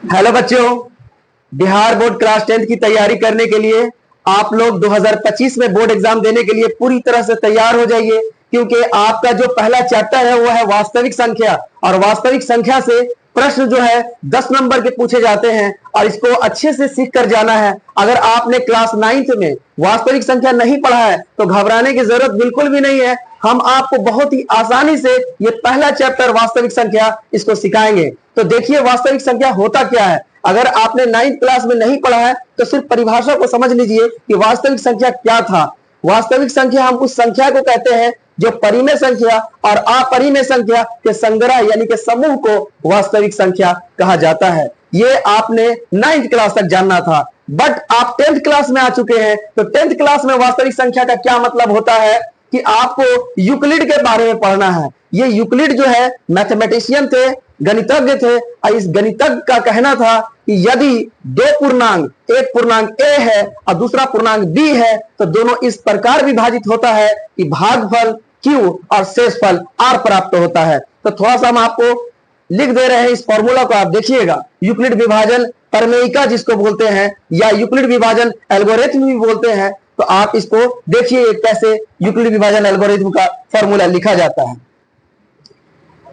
Hello बच्चों, Bihar board class 10th की तैयारी करने के लिए आप लोग 2025 में बोर्ड एग्जाम देने के लिए पूरी तरह से तैयार हो जाइए, क्योंकि आपका जो पहला चैप्टर है वो है वास्तविक संख्या। और वास्तविक संख्या से प्रश्न जो है 10 नंबर के पूछे जाते हैं और इसको अच्छे से सीख कर जाना है। अगर आपने क्लास 9th में वास्तविक संख्या नहीं पढ़ा है तो घबराने की जरूरत बिल्कुल भी नहीं है। हम आपको बहुत ही आसानी से ये पहला चैप्टर वास्तविक संख्या इसको सिखाएंगे। तो देखिए वास्तविक संख्या होता क्या है। अगर आपने 9th क्लास में नहीं पढ़ा है तो सिर्फ परिभाषा को समझ लीजिए कि वास्तविक संख्या क्या था। वास्तविक संख्या हम उस संख्या को कहते हैं जो परिमेय संख्या और अपरिमेय संख्या के संग्रह यानी कि समूह को वास्तविक संख्या कहा जाता है। ये आपने 9th क्लास तक जानना था, बट आप 10th क्लास में आ चुके हैं। तो 10th क्लास में वास्तविक संख्या का क्या मतलब होता है कि आपको यूक्लिड के बारे में पढ़ना है। ये यूक्लिड जो है मैथमेटिशियन थे, गणितज्ञ थे, और इस गणितज्ञ का कहना था कि यदि दो पूर्णांक, एक पूर्णांक ए है और दूसरा पूर्णांक बी है, तो दोनों इस प्रकार विभाजित होता है कि भागफल क्यू और शेषफल आर प्राप्त होता है। तो थोड़ा सा हम आपको लिख दे रहे हैं, इस फॉर्मूला को आप देखिएगा। यूक्लिड विभाजन प्रमेयिका जिसको बोलते हैं, या यूक्लिड विभाजन एल्गोरिथम भी बोलते हैं। तो आप इसको देखिए कैसे यूक्लिड विभाजन एल्गोरिथम का फॉर्मूला लिखा जाता है।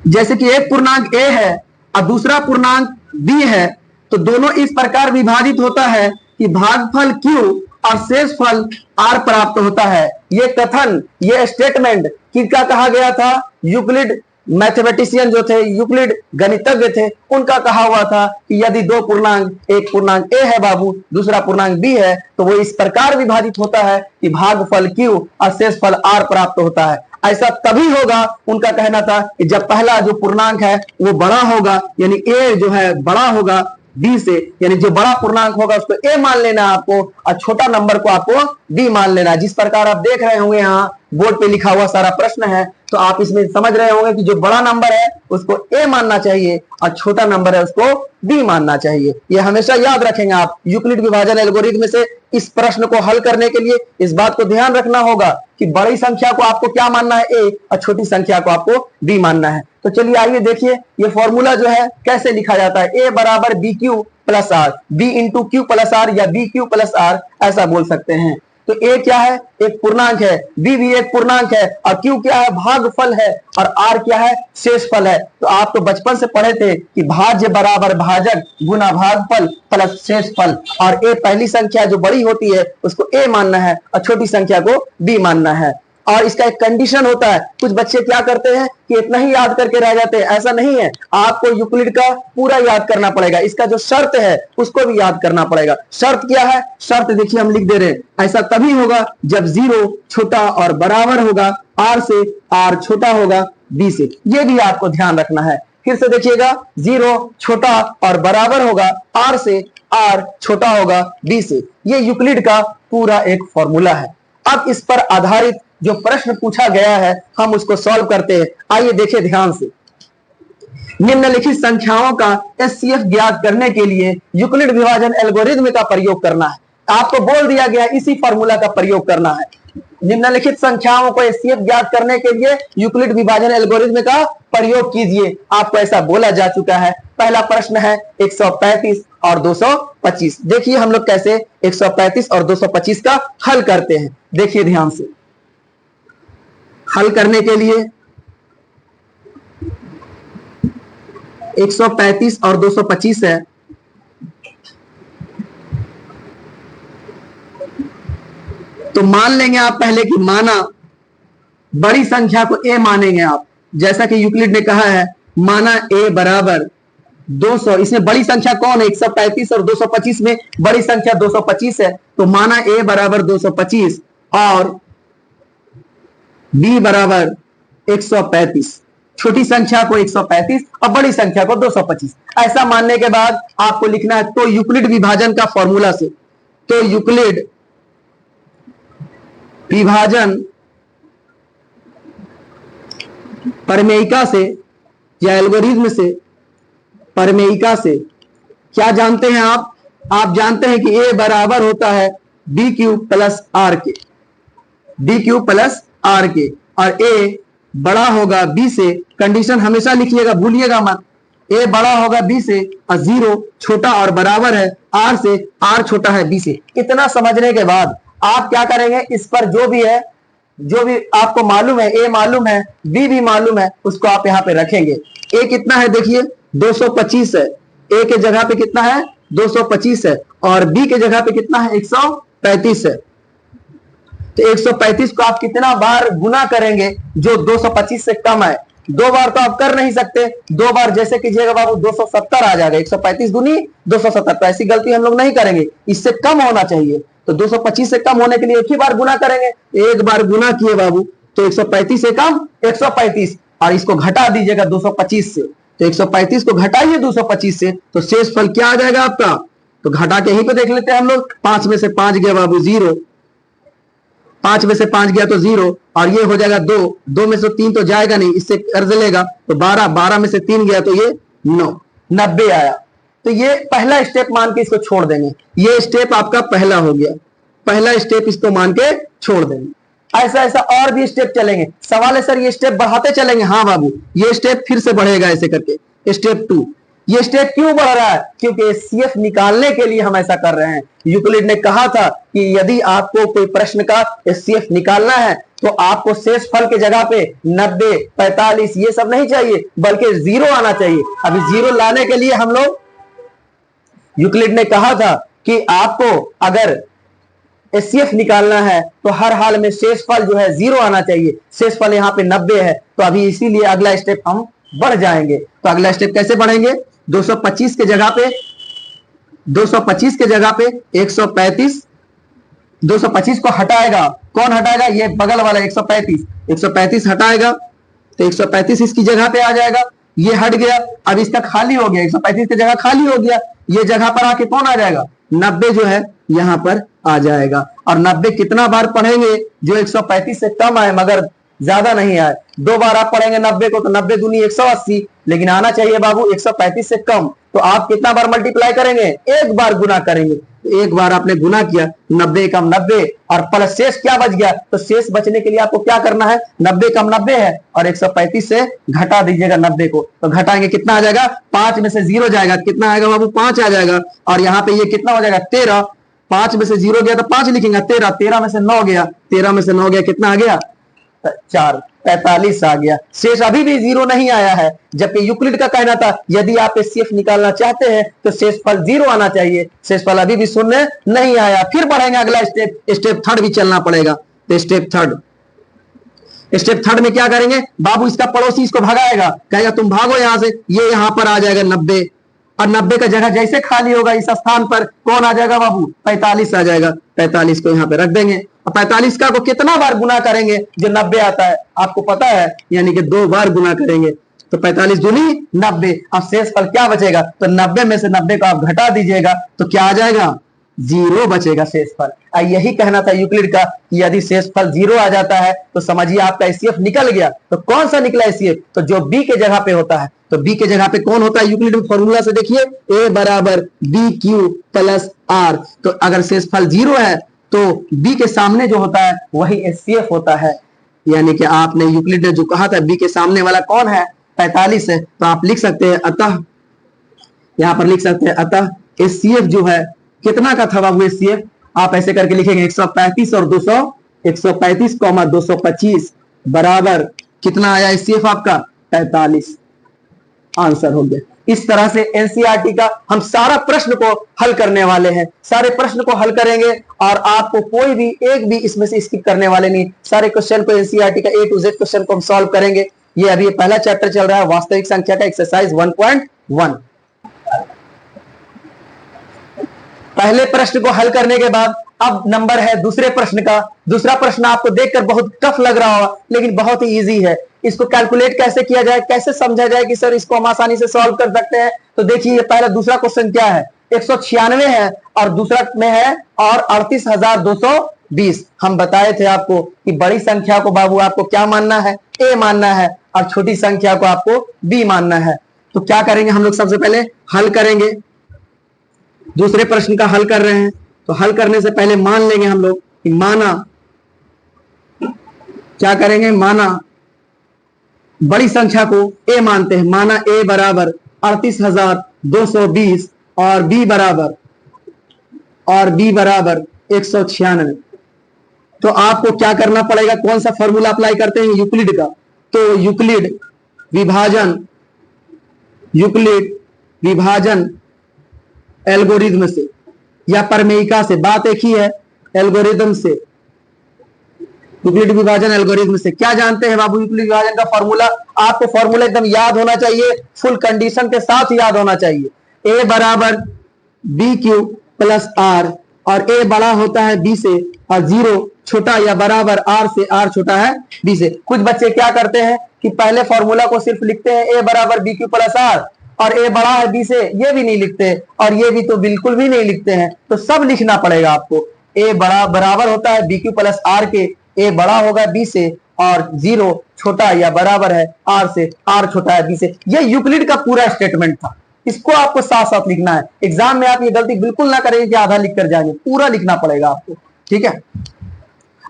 जैसे कि एक पूर्णांक ए है और दूसरा पूर्णांक बी है, तो दोनों इस प्रकार विभाजित होता है कि भागफल क्यू और शेषफल आर प्राप्त होता है। ये कथन, ये स्टेटमेंट किसका कहा गया था? यूक्लिड मैथमेटिशियन जो थे, यूक्लिड गणितज्ञ थे, उनका कहा हुआ था कि यदि दो पूर्णांक, एक पूर्णांक ए है बाबू, दूसरा पूर्णांक बी है, तो वो इस प्रकार विभाजित होता है कि भागफल क्यू और शेषफल आर प्राप्त होता है। ऐसा तभी होगा, उनका कहना था, कि जब पहला जो पूर्णांक है वो बड़ा होगा, यानी ए जो है बड़ा होगा बी से, यानी जो बड़ा पूर्णांक होगा उसको ए मान लेना आपको और छोटा नंबर को आपको बी मान लेना। जिस प्रकार आप देख रहे होंगे यहाँ बोर्ड पे लिखा हुआ सारा प्रश्न है, तो आप इसमें समझ रहे होंगे कि जो बड़ा नंबर है उसको ए मानना चाहिए और छोटा नंबर है उसको बी मानना चाहिए। ये हमेशा याद रखेंगे आप। यूक्लिड विभाजन एल्गोरिथम में से इस प्रश्न को हल करने के लिए इस बात को ध्यान रखना होगा कि बड़ी संख्या को आपको क्या मानना है, ए, और छोटी संख्या को आपको बी मानना है। तो चलिए आइए देखिए ये फॉर्मूला जो है कैसे लिखा जाता है। ए बराबर B Q plus R, B into Q plus R या बी क्यू प्लस आर ऐसा बोल सकते हैं। तो ए क्या है? एक पूर्णांक है, बी भी एक पूर्णांक है, और क्यू क्या है? भागफल है, और आर क्या है? शेषफल है। तो आप तो बचपन से पढ़े थे कि भाज्य बराबर भाजक गुना भागफल प्लस शेषफल, और ए पहली संख्या जो बड़ी होती है उसको ए मानना है और छोटी संख्या को बी मानना है। और इसका एक कंडीशन होता है। कुछ बच्चे क्या करते हैं कि इतना ही याद करके रह जाते हैं, ऐसा नहीं है। आपको यूक्लिड का पूरा याद करना पड़ेगा, इसका जो शर्त है उसको भी याद करना पड़ेगा। शर्त क्या है? शर्त देखिए हम लिख दे रहे हैं। ऐसा तभी होगा जब 0 छोटा और बराबर होगा आर से, आर छोटा होगा बी से। ये भी आपको ध्यान रखना है। फिर से देखिएगा, 0 छोटा और बराबर होगा आर से, आर छोटा होगा बी से। ये यूक्लिड का पूरा एक फॉर्मूला है। अब इस पर आधारित जो प्रश्न पूछा गया है हम उसको सॉल्व करते हैं। आइए देखिए ध्यान से। निम्नलिखित संख्याओं का एचसीएफ ज्ञात करने के लिए यूक्लिड विभाजन एल्गोरिथम का प्रयोग करना है। आपको बोल दिया गया इसी फॉर्मूला का प्रयोग करना है। निम्नलिखित संख्याओं को एचसीएफ ज्ञात करने के लिए यूक्लिड विभाजन एल्गोरिथम का प्रयोग कीजिए, आपको ऐसा बोला जा चुका है। पहला प्रश्न है 135 और 225। देखिए हम लोग कैसे 135 और 225 का हल करते हैं। देखिए ध्यान से। हल करने के लिए 135 और 225 है, तो मान लेंगे आप पहले कि माना बड़ी संख्या को ए मानेंगे आप, जैसा कि यूक्लिड ने कहा है। माना ए बराबर 200, इसमें बड़ी संख्या कौन है? 135 और 225 में बड़ी संख्या 225 है। तो माना ए बराबर 225 और बी बराबर 135। छोटी संख्या को 135 और बड़ी संख्या को 225। ऐसा मानने के बाद आपको लिखना है तो यूक्लिड विभाजन का फॉर्मूला से, तो यूक्लिड विभाजन प्रमेयिका से या एल्गोरिथम से, प्रमेयिका से क्या जानते हैं आप जानते हैं कि ए बराबर होता है बी क्यू प्लस आर के, डी क्यू प्लस आर के, और ए बड़ा होगा बी से। कंडीशन हमेशा लिखिएगा, भूलिएगा मत। ए बड़ा होगा बी से और 0 छोटा और बराबर है आर से, आर छोटा है बी से। इतना समझने के बाद आप क्या करेंगे, इस पर जो भी है, जो भी आपको मालूम है, ए मालूम है, बी भी मालूम है, उसको आप यहां पे रखेंगे। ए कितना है देखिए 225 है, ए के जगह पे कितना है 225 है, और बी के जगह पे कितना है 135 है। तो 135 को आप कितना बार गुना करेंगे जो 225 से कम है? 2 बार तो आप कर नहीं सकते, 2 बार जैसे कीजिएगा बाबू 270 आ जाएगा, 135 गुनी 270। तो ऐसी गलती हम लोग नहीं करेंगे, इससे कम होना चाहिए। तो 225 से कम होने के लिए एक ही बार गुना करेंगे, एक बार गुना किए बाबू तो 135 से कम 135, और इसको घटा दीजिएगा 225 से। तो 135 को घटाइए 225 से, तो शेष फल क्या आ जाएगा आपका? तो घटा के यहीं पे देख लेते हैं हम लोग। 5 में से 5 गया बाबू 0, 5 में से 5 गया तो 0, और ये हो जाएगा 2, 2 में से 3 तो जाएगा नहीं, इससे कर्ज लेगा तो 12, 12 में से 3 गया तो ये 9, 90 आया। तो ये पहला स्टेप मान के इसको छोड़ देंगे। ये स्टेप आपका पहला हो गया, पहला स्टेप इसको मान के छोड़ देंगे। ऐसा ऐसा और भी स्टेप चलेंगे। सवाल है सर ये स्टेप बढ़ाते चलेंगे? हाँ बाबू, ये स्टेप फिर से बढ़ेगा ऐसे करके। स्टेप 2, ये स्टेप क्यों बढ़ रहा है? क्योंकि एचसीएफ निकालने के लिए हम ऐसा कर रहे हैं। यूक्लिड ने कहा था कि यदि आपको कोई प्रश्न का एचसीएफ निकालना है तो आपको शेष फल के जगह पे 90, 45 ये सब नहीं चाहिए, बल्कि 0 आना चाहिए। अभी 0 लाने के लिए हम लोग, यूक्लिड ने कहा था कि आपको अगर एचसीएफ निकालना है तो हर हाल में शेष फल जो है 0 आना चाहिए। शेष फल यहाँ पे 90 है, तो अभी इसीलिए अगला स्टेप हम बढ़ जाएंगे। तो अगला स्टेप कैसे बढ़ेंगे? 225 के जगह पे 135, 225 को हटाएगा, कौन हटाएगा? ये बगल वाला 135 हटाएगा तो 135 इसकी जगह पे आ जाएगा। ये हट गया, अब इसका खाली हो गया, 135 की जगह खाली हो गया। ये जगह पर आके कौन आ जाएगा? 90 जो है यहां पर आ जाएगा। और 90 कितना बार पढ़ेंगे? जो 135 से कम आए मगर ज्यादा नहीं आए। 2 बार आप पढ़ेंगे 90 को तो 90 दूनी 180, लेकिन आना चाहिए बाबू 135 से कम। तो आप कितना बार मल्टीप्लाई करेंगे? एक बार गुना करेंगे। तो एक बार आपने गुना किया, 90 कम 90 और प्लस शेष क्या बच गया? तो शेष बचने के लिए आपको क्या करना है? 90 कम 90 है और 135 से घटा दीजिएगा 90 को। तो घटाएंगे कितना आ जाएगा? 5 में से 0 जाएगा, कितना आएगा बाबू? 5 आ जाएगा। और यहाँ पे ये कितना हो जाएगा? 13। 5 में से 0 गया तो 5 लिखेंगे, 13, 13 में से 9 गया, 13 में से 9 गया, कितना आ गया? 4, 45 आ गया। शेष अभी भी 0 नहीं आया है, जबकि यूक्लिड का कहना था यदि आप एचसीएफ निकालना चाहते हैं तो शेष फल 0 आना चाहिए। शेष फल अभी भी शून्य नहीं आया। फिर बढ़ेंगे अगला स्टेप, स्टेप 3 भी चलना पड़ेगा। तो स्टेप 3 में क्या करेंगे बाबू? इसका पड़ोसी इसको भगाएगा, कहेगा तुम भागो यहां से। ये यहां पर आ जाएगा 90, और 90 का जगह जैसे खाली होगा इस स्थान पर कौन आ जाएगा बाबू? 45 आ जाएगा। 45 को यहाँ पे रख देंगे। और 45 का को कितना बार गुना करेंगे जो 90 आता है? आपको पता है, यानी कि 2 बार गुना करेंगे। तो 45 दूनी 90। अब शेष फल क्या बचेगा? तो 90 में से 90 को आप घटा दीजिएगा तो क्या आ जाएगा? 0 बचेगा शेष फल। यही कहना था यूक्लिड का कि यदि शेष फल 0 आ जाता है तो समझिए आपका एचसीएफ निकल गया। तो कौन सा निकला एचसीएफ? तो जो बी के जगह पे होता है। तो बी के जगह पे कौन होता है? यूक्लिड फॉर्मूला से देखिए, ए बराबर बी क्यू प्लस आर। तो अगर शेष फल 0 है तो बी के सामने जो होता है वही एचसीएफ होता है। यानी कि आपने, यूक्लिड ने जो कहा था बी के सामने वाला कौन है? 45 है। तो आप लिख सकते हैं अतः, यहां पर लिख सकते हैं अतः एचसीएफ जो है कितना का था बाबू? एचसीएफ आप ऐसे करके लिखेंगे 135 और 200, 135, 225 बराबर कितना आया एचसीएफ आपका? 45। आंसर हो गया। इस तरह से एनसीईआरटी का हम सारा प्रश्न को हल करने वाले हैं। सारे प्रश्न को हल करेंगे और आपको कोई भी एक भी इसमें से स्किप करने वाले नहीं। सारे क्वेश्चन को एनसीईआरटी का A to Z क्वेश्चन को हम सॉल्व करेंगे। ये अभी पहला चैप्टर चल रहा है वास्तविक संख्या का, एक्सरसाइज 1.1। पहले प्रश्न को हल करने के बाद अब नंबर है दूसरे प्रश्न का। दूसरा प्रश्न आपको देखकर बहुत टफ लग रहा होगा, लेकिन बहुत ही इजी है। इसको कैलकुलेट कैसे किया जाए, कैसे समझा जाए कि सर इसको हम आसानी से सॉल्व कर सकते हैं। तो देखिए पहला दूसरा क्वेश्चन क्या है? 196 है और दूसरा में है और 38,220। हम बताए थे आपको कि बड़ी संख्या को बाबू आपको क्या मानना है? ए मानना है, और छोटी संख्या को आपको बी मानना है। तो क्या करेंगे हम लोग? सबसे पहले हल करेंगे। दूसरे प्रश्न का हल कर रहे हैं तो हल करने से पहले मान लेंगे हम लोग कि माना, क्या करेंगे? माना बड़ी संख्या को ए मानते हैं। माना ए बराबर 38,220 और बी बराबर 196। तो आपको क्या करना पड़ेगा, कौन सा फॉर्मूला अप्लाई करते हैं यूक्लिड का, तो यूक्लिड विभाजन एल्गोरिथम से या परमेयिका से, बात एक ही है, एल्गोरिथम से, यूक्लिड विभाजन एल्गोरिथम से। क्या जानते हैं बाबू यूक्लिड विभाजन का फॉर्मूला? आपको फॉर्मूला एकदम याद होना चाहिए, फुल कंडीशन के साथ याद होना चाहिए। ए बराबर बी क्यू प्लस आर, और ए बड़ा होता है बी से और जीरो छोटा या बराबर आर से, आर छोटा है बी से। कुछ बच्चे क्या करते हैं कि पहले फॉर्मूला को सिर्फ लिखते हैं ए बराबर बी क्यू प्लस आर, और ए बड़ा है बी से, ये भी नहीं लिखते, और ये भी तो बिल्कुल भी नहीं लिखते हैं। तो सब लिखना पड़ेगा आपको। ए बड़ा बराबर होता है बी क्यू प्लस आर के, ए बड़ा होगा बी से और जीरो छोटा या बराबर है आर से, आर छोटा है बी से। ये यूक्लिड का पूरा स्टेटमेंट था, इसको आपको साथ साथ लिखना है। एग्जाम में आप ये गलती बिल्कुल ना करेंगे कि आधा लिख कर जाएंगे, पूरा लिखना पड़ेगा आपको, ठीक है।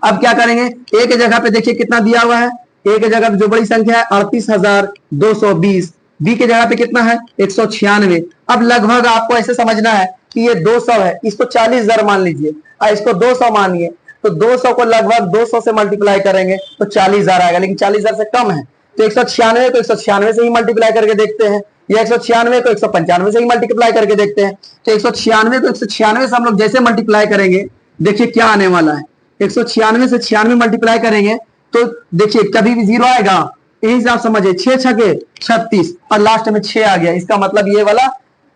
अब क्या करेंगे, ए के जगह पे देखिए कितना दिया हुआ है, ए के जगह पे जो बड़ी संख्या है 38,220, बी के जगह पे कितना है 196। अब लगभग आपको ऐसे समझना है कि ये 200 है, इसको 40,000 मान लीजिए और इसको 200 मानिए, तो 200 को लगभग 200 से मल्टीप्लाई करेंगे तो 40,000 आएगा, लेकिन 40,000 से कम है। तो 196 को 196 से ही मल्टीप्लाई करके देखते हैं, या 196 को 195 से ही मल्टीप्लाई करके देखते हैं। तो 196 को 196 से हम लोग जैसे मल्टीप्लाई करेंगे, देखिए क्या आने वाला है, 196 से 96 मल्टीप्लाई करेंगे तो देखिए कभी भी जीरो आएगा, यही से आप समझिए 6 छके 36 और लास्ट में 6 आ गया, इसका मतलब ये वाला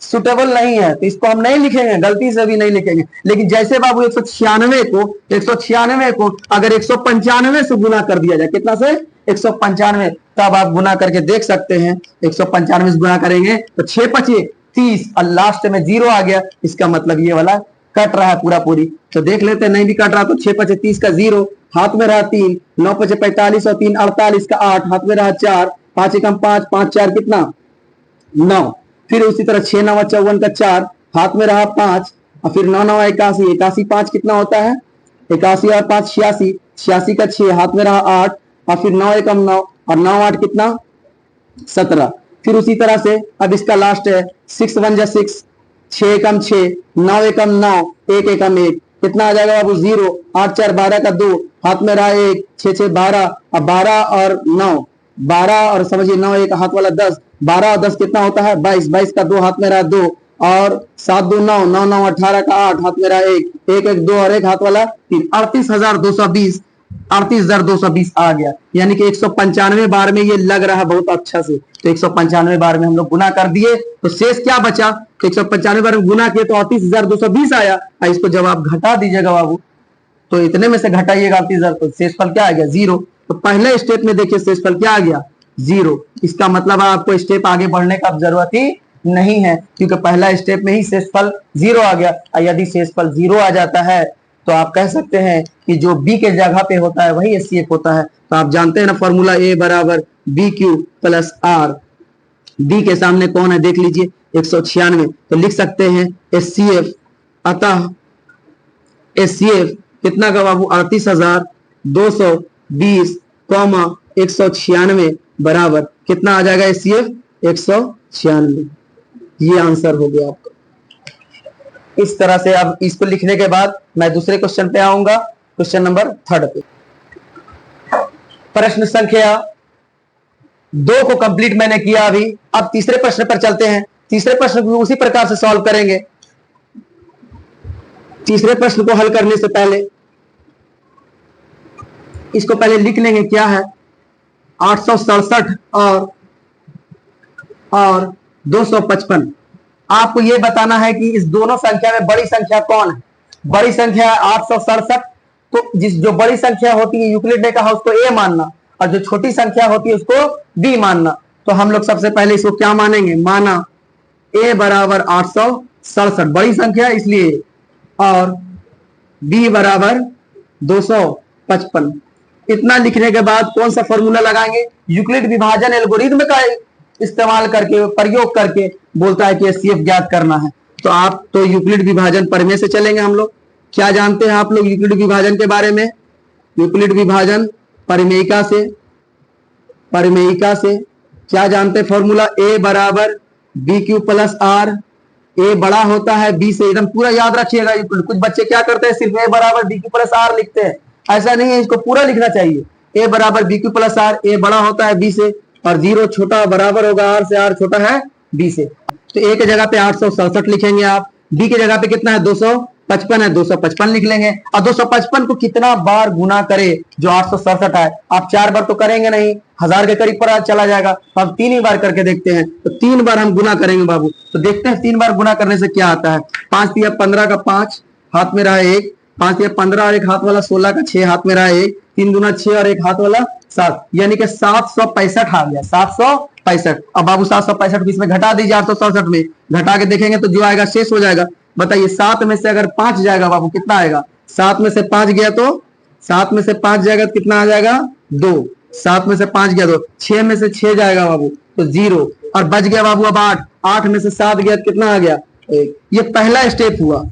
सुटेबल नहीं है, तो इसको हम नहीं लिखेंगे, गलती से भी नहीं लिखेंगे। लेकिन जैसे बाबू 196 को अगर 195 से गुना कर दिया जाए, कितना से 195, तब आप गुना करके देख सकते हैं। 195 से गुना करेंगे तो 6 पचे 30 और लास्ट में जीरो आ गया, इसका मतलब ये वाला कट रहा है पूरा पूरी। तो देख लेते हैं, नहीं भी कट रहा तो 6 पचे 30 का जीरो, हाथ में रहा 3, 9 पचे 45 और 3 48 का 8, हाथ में रहा 4, 5 एकम 5, 5 4 कितना 9, फिर उसी तरह 6 9 54 का 4, हाथ में रहा 5 और फिर 9 9 81, 81 5 कितना होता है 81 और 5 86, 86 का 6, हाथ में रहा 8 और फिर 9 एकम 9 और 9 8 कितना 17। फिर उसी तरह से अब इसका लास्ट है 6 1 जा 6, 6 एकम 6, 9 एकम 9, 1 एकम 1, कितना आ जाएगा बाबू 0, 8 4 12 का 2, हाथ में रहा 1, 6 6 12 और 12 और 9, 12 और समझिए 9 एक हाथ वाला 10, 12 और 10 कितना होता है 22, 22 का 2, हाथ में रहा 2 और 7 2 9, 9 9 18 का 8, हाथ में रहा 1, 1 1 2 और 1 हाथ वाला 3, 38,220, 38,220 आ गया। यानी कि 195 बार में ये लग रहा है बहुत अच्छा से, तो 195 बार में हम लोग गुना कर दिए तो शेष क्या बचा, तो 195 बार में गुना किए तो 38,220 आया। इसको जब आप घटा दीजिएगा बाबू, तो इतने में से घटाइएगा 38,000 तो शेषफल क्या आ गया 0। तो पहले स्टेप में देखिए शेषफल क्या आ गया 0। इसका मतलब आपको स्टेप आगे बढ़ने का जरूरत ही नहीं है, क्योंकि पहला स्टेप में ही शेषफल 0 आ गया। यदि शेषफल 0 आ जाता है तो आप कह सकते हैं कि जो बी के जगह पे होता है वही एचसीएफ होता है। तो आप जानते हैं ना फॉर्मूला ए बराबर B Q plus R, B के सामने कौन है देख लीजिए 196, तो लिख सकते हैं एचसीएफ। अतः एचसीएफ कितना का बाबू 38,220 कॉमा 196 बराबर कितना आ जाएगा एचसीएफ 196। ये आंसर हो गया आपका। इस तरह से अब इसको लिखने के बाद मैं दूसरे क्वेश्चन पे आऊंगा, क्वेश्चन नंबर 3 पे। प्रश्न संख्या 2 को कंप्लीट मैंने किया अभी। अब तीसरे प्रश्न पर चलते हैं। तीसरे प्रश्न को उसी प्रकार से सॉल्व करेंगे। तीसरे प्रश्न को हल करने से पहले इसको पहले लिख लेंगे, क्या है 867 और 255। आपको यह बताना है कि इस दोनों संख्या में बड़ी संख्या कौन है। बड़ी संख्या है 867, तो जो बड़ी संख्या होती है यूक्लिड ने कहा उसको ए मानना, और जो छोटी संख्या होती है उसको बी मानना। तो हम लोग सबसे पहले इसको क्या मानेंगे, माना ए बराबर 867 बड़ी संख्या इसलिए, और बी बराबर 255। इतना लिखने के बाद कौन सा फॉर्मूला लगाएंगे, यूक्लिड विभाजन एल्गोरिथम का इस्तेमाल करके, प्रयोग करके बोलता है कि एचसीएफ ज्ञात करना है। तो आप तो यूक्लिड विभाजन प्रमेय से चलेंगे हम लोग। क्या जानते हैं आप लोग यूक्लिड विभाजन के बारे में, यूक्लिड विभाजन परिमेयिका से क्या जानते हैं फॉर्मूला ए बराबर बी क्यू प्लस आर, ए बड़ा होता है बी से, एकदम पूरा याद रखिएगा। कुछ बच्चे क्या करते हैं, सिर्फ ए बराबर बी क्यू प्लस आर लिखते हैं, ऐसा नहीं है, इसको पूरा लिखना चाहिए। ए बराबर बी क्यू प्लस आर, ए बड़ा होता है बी से, और जीरो छोटा बराबर होगा आर से, आर छोटा है बी से। तो ए के जगह पे 867 लिखेंगे आप, बी की जगह पे कितना है 255 है, 255 लिख लेंगे। और 255 को कितना बार गुना करे जो 867 है, आप 4 बार तो करेंगे नहीं, 1000 के करीब पर चला जाएगा, तो हम 3 ही बार करके देखते हैं। तो 3 बार हम गुना करेंगे बाबू, तो देखते हैं 3 बार गुना करने से क्या आता है। 5 या 15 का 5 हाथ में रहा 1, 5 या 15 और एक हाथ वाला 16 का 6 हाथ में रहा 1, 3 दूना 6 और एक हाथ वाला 7, यानी कि 765 आ गया, 765। अब बाबू 765 इसमें घटा दीजिए 867 में, घटा के देखेंगे तो जो आएगा शेष हो जाएगा। बताइए 7 में से अगर 5 जाएगा बाबू कितना आएगा, 7 में से 5 गया तो 7 में से 5 जाएगा तो कितना आ जाएगा 2, 7 में से 5 गया तो 6 में से 6 जाएगा बाबू तो 0, और बच गया बाबू अब 8, 8 में से 7 गया तो कितना आ गया 1। ये पहला स्टेप हुआ।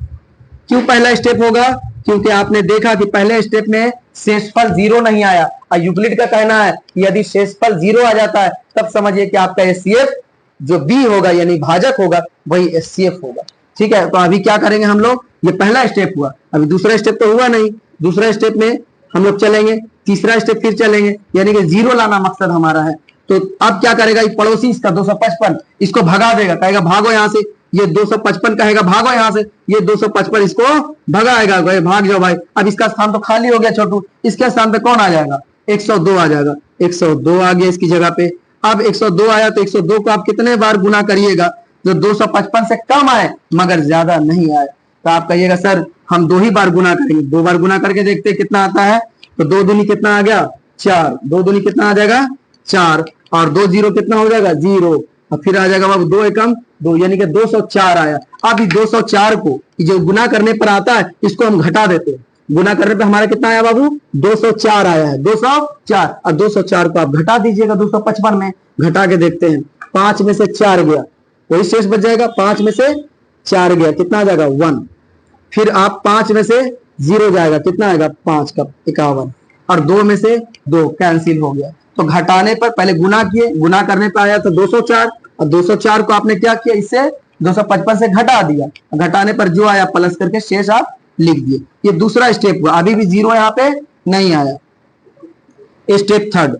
क्यों पहला स्टेप होगा, क्योंकि आपने देखा कि पहले स्टेप में शेषफल 0 नहीं आया, और यूक्लिड का कहना है कि यदि शेषफल 0 आ जाता है तब समझिए कि आपका एचसीएफ जो बी होगा यानी भाजक होगा वही एचसीएफ होगा। ठीक है, तो अभी क्या करेंगे हम लोग, ये पहला स्टेप हुआ, अभी दूसरा स्टेप तो हुआ नहीं, दूसरा स्टेप में हम लोग चलेंगे, तीसरा स्टेप फिर चलेंगे, यानी कि 0 लाना मकसद हमारा है। तो अब क्या करेगा, ये पड़ोसी इसका 255 इसको भगा देगा, कहेगा भागो यहां से, ये 255 कहेगा भागो यहां से, ये 255 इसको भगाएगा, भाग जाओ भाई। अब इसका स्थान तो खाली हो गया छोटू, इसके स्थान पे कौन आ जाएगा 102 आ जाएगा, 102 आ गया इसकी जगह पे। अब 102 आया तो 102 को आप कितने बार गुना करिएगा जो 255 से कम आए मगर ज्यादा नहीं आए, तो आप कहिएगा सर हम 2 ही बार गुना करेंगे, 2 बार गुना करके देखते कितना आता है। तो 2 दूनी कितना आ गया 4, 2 दूनी कितना आ जाएगा 4, और 2 जीरो कितना हो जाएगा 0, और फिर आ जाएगा बाबू 2 एकम 2, यानी कि 204 आया। अब इस 204 को जो गुना करने पर आता है इसको हम घटा देते हैं, गुना करने पे हमारा कितना आया बाबू 204 आया है, 204, और 204 को आप घटा दीजिएगा 255 में, घटा के देखते हैं 5 में से 4 गया वही शेष बच जाएगा, 5 में से 4 गया कितना आ जाएगा 1, फिर आप 5 में से 0 जाएगा कितना आएगा 5 का 51, और 2 में से 2 कैंसिल हो गया। तो घटाने पर पहले गुना किए, गुना करने पर आया तो 204, और 204 को आपने क्या किया इससे 255 से घटा दिया, घटाने पर जो आया प्लस करके शेष आप लिख दिए। ये दूसरा स्टेप हुआ, अभी भी 0 यहाँ पे नहीं आया। स्टेप थर्ड,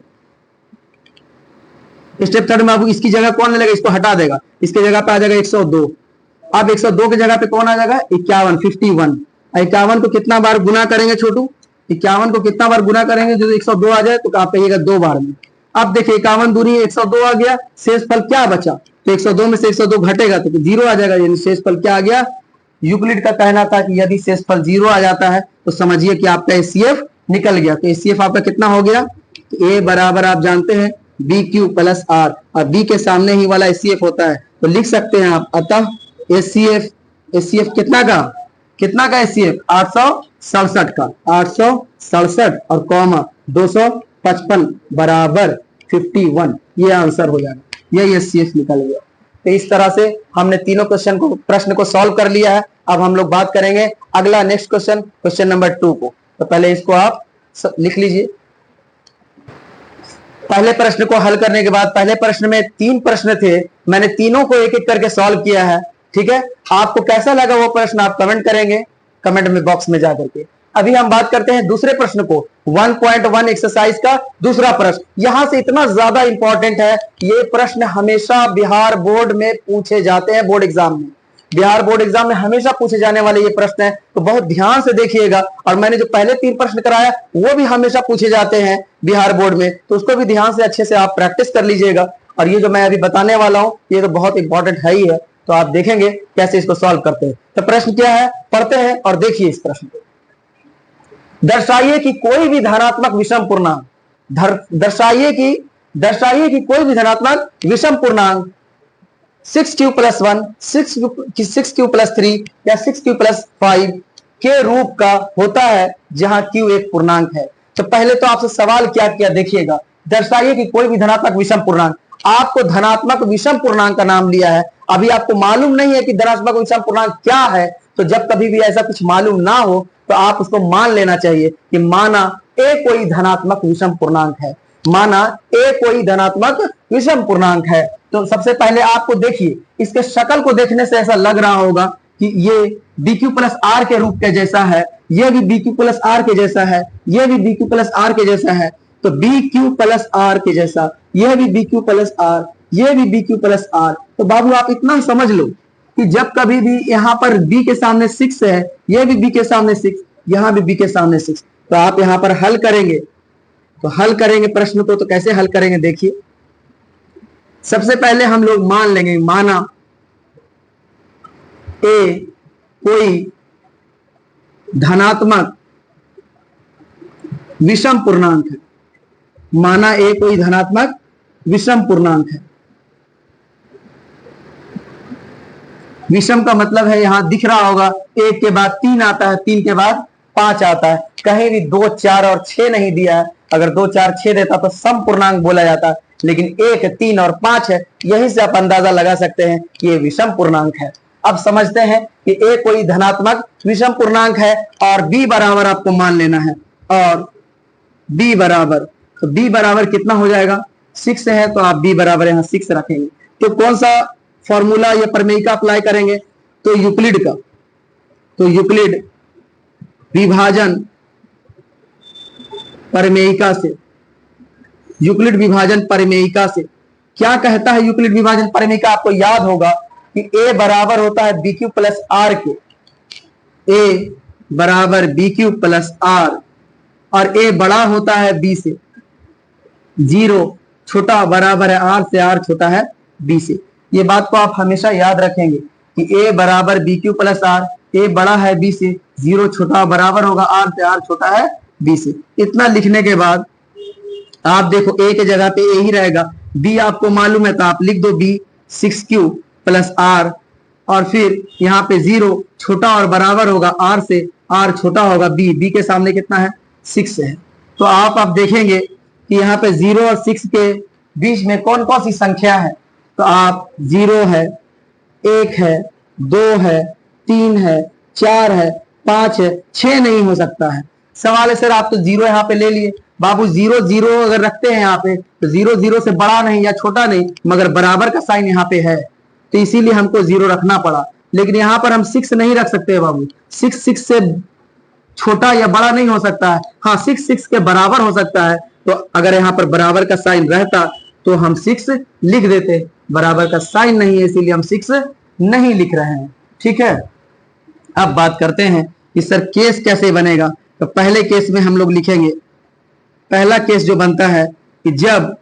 स्टेप थर्ड में अब इसकी जगह कौन लेगा, इसको हटा देगा, इसके जगह पे आ जाएगा 102। अब 102 की जगह पे कौन आ जाएगा 51, 51। 51 को कितना बार गुना करेंगे छोटू, 51 को कितना बार गुना करेंगे जो 102 आ जाए, तो आप कहिएगा 2 बार में। अब देखिए 51 दूनी 102 आ गया, शेषफल क्या बचा, तो 102 में से 102 घटेगा तो 0 आ जाएगा, यानी शेषफल क्या आ गया। यूक्लिड का कहना था कि यदि शेषफल 0 आ जाता है तो समझिए कि आपका एचसीएफ निकल गया। तो एचसीएफ आपका कितना हो गया, तो ए बराबर आप जानते हैं बी क्यू प्लस आर, और बी के सामने ही वाला एचसीएफ होता है, तो लिख सकते हैं आप अतः एचसीएफ, एचसीएफ कितना का एचसीएफ 867 का, 867 और कॉमा 255 बराबर 51, ये आंसर हो जाएगा, यही एचसीएफ निकल गया। तो इस तरह से हमने तीनों प्रश्न को सॉल्व कर लिया है। अब हम लोग बात करेंगे अगला नेक्स्ट क्वेश्चन, क्वेश्चन नंबर 2 को। तो पहले इसको आप लिख लीजिए। पहले प्रश्न को हल करने के बाद, पहले प्रश्न में 3 प्रश्न थे, मैंने तीनों को एक एक करके सॉल्व किया है। ठीक है, आपको कैसा लगा वो प्रश्न आप कमेंट करेंगे कमेंट में बॉक्स में जाकर के। अभी हम बात करते हैं दूसरे प्रश्न को, 1.1 एक्सरसाइज का दूसरा प्रश्न। यहां से इतना ज्यादा इंपॉर्टेंट है, ये प्रश्न हमेशा बिहार बोर्ड में पूछे जाते हैं, बोर्ड एग्जाम में, बिहार बोर्ड एग्जाम में हमेशा पूछे जाने वाले ये प्रश्न है, तो बहुत ध्यान से देखिएगा। और मैंने जो पहले 3 प्रश्न कराया वो भी हमेशा पूछे जाते हैं बिहार बोर्ड में, तो उसको भी ध्यान से अच्छे से आप प्रैक्टिस कर लीजिएगा। और ये जो मैं अभी बताने वाला हूं ये तो बहुत इंपॉर्टेंट है ही है, तो आप देखेंगे कैसे इसको सॉल्व करते हैं। तो प्रश्न क्या है, पढ़ते हैं और देखिए इस प्रश्न को। दर्शाइए कि कोई भी धनात्मक विषम पूर्णांक, दर्शाइए कि कोई भी धनात्मक विषम पूर्णांक 6q + 1, 6q + 3 या 6q + 5 के रूप का होता है जहां q एक पूर्णांक है। तो पहले तो आपसे सवाल क्या किया देखिएगा, दर्शाइए कि कोई भी धनात्मक विषम पूर्णांक। आपको धनात्मक विषम पूर्णांक का नाम लिया है, अभी आपको मालूम नहीं है कि धनात्मक विषम पूर्णांक क्या है। तो जब कभी भी ऐसा कुछ मालूम ना हो तो आप उसको मान लेना चाहिए कि माना ए कोई धनात्मक विषम पूर्णांक है। माना ए कोई धनात्मक विषम पूर्णांक है। तो सबसे पहले आपको देखिए, इसके शक्ल को देखने से ऐसा लग रहा होगा कि ये BQ प्लस आर के रूप के जैसा है, यह भी BQ प्लस आर के जैसा है, यह भी BQ प्लस आर के जैसा है। तो BQ प्लस आर के जैसा, यह भी BQ प्लस आर, यह भी BQ प्लस आर। तो बाबू आप इतना समझ लो कि जब कभी भी यहां पर B के सामने 6 है, यह भी B के सामने 6, यहां भी B के सामने 6, तो आप यहां पर हल करेंगे, तो हल करेंगे प्रश्न को, तो कैसे हल करेंगे देखिए। सबसे पहले हम लोग मान लेंगे, माना ए कोई धनात्मक विषम पूर्णांक है, माना ए कोई धनात्मक विषम पूर्णांक है। विषम का मतलब है यहां दिख रहा होगा 1 के बाद 3 आता है, 3 के बाद 5 आता है, कहीं भी 2, 4 और 6 नहीं दिया है। अगर 2, 4, 6 देता तो सम पूर्णांक बोला जाता, लेकिन 1, 3 और 5 है, यहीं से आप अंदाजा लगा सकते हैं कि ये विषम पूर्णांक है। अब समझते हैं कि ए कोई धनात्मक विषम पूर्णांक है और बी बराबर आपको मान लेना है, और बी बराबर, तो बी बराबर कितना हो जाएगा, 6 है, तो आप बी बराबर यहां 6 रखेंगे। तो कौन सा फॉर्मूला या प्रमेयिका अप्लाई करेंगे, तो यूक्लिड का, तो यूक्लिड विभाजन प्रमेयिका से, यूक्लिड विभाजन प्रमेयिका से क्या कहता है यूक्लिड विभाजन प्रमेयिका, आपको याद होगा कि ए बराबर होता है BQ प्लस आर के, ए बराबर BQ प्लस आर, और ए बड़ा होता है बी से, 0 छोटा बराबर है आर से, आर छोटा है बी से। ये बात को आप हमेशा याद रखेंगे कि ए बराबर BQ प्लस आर, ए बड़ा है बी से, 0 छोटा बराबर होगा आर से, आर छोटा है बी से। इतना लिखने के बाद आप देखो ए के जगह पे ए ही रहेगा, बी आपको मालूम है तो आप लिख दो बी 6Q प्लस आर, और फिर यहाँ पे 0 छोटा और बराबर होगा आर से, आर छोटा होगा बी, बी के सामने कितना है 6 है। तो आप देखेंगे कि यहाँ पे 0 और 6 के बीच में कौन कौन सी संख्या है, तो आप 0 है, 1 है, 2 है, 3 है, 4 है, 5 है, 6 नहीं हो सकता है। सवाल है सर आप तो 0 यहाँ पे ले लिए, बाबू 0 0 अगर रखते हैं यहाँ पे तो 0 0 से बड़ा नहीं या छोटा नहीं, मगर बराबर का साइन यहाँ पे है, तो इसीलिए हमको 0 रखना पड़ा। लेकिन यहाँ पर हम 6 नहीं रख सकते बाबू, 6 6 से छोटा या बड़ा नहीं हो सकता है, हाँ 6 6 के बराबर हो सकता है। तो अगर यहाँ पर बराबर का साइन रहता तो हम 6 लिख देते, बराबर का साइन नहीं है इसीलिए हम 6 नहीं लिख रहे हैं। ठीक है, अब बात करते हैं कि सर केस कैसे बनेगा। तो पहले केस में हम लोग लिखेंगे, पहला केस जो बनता है कि जब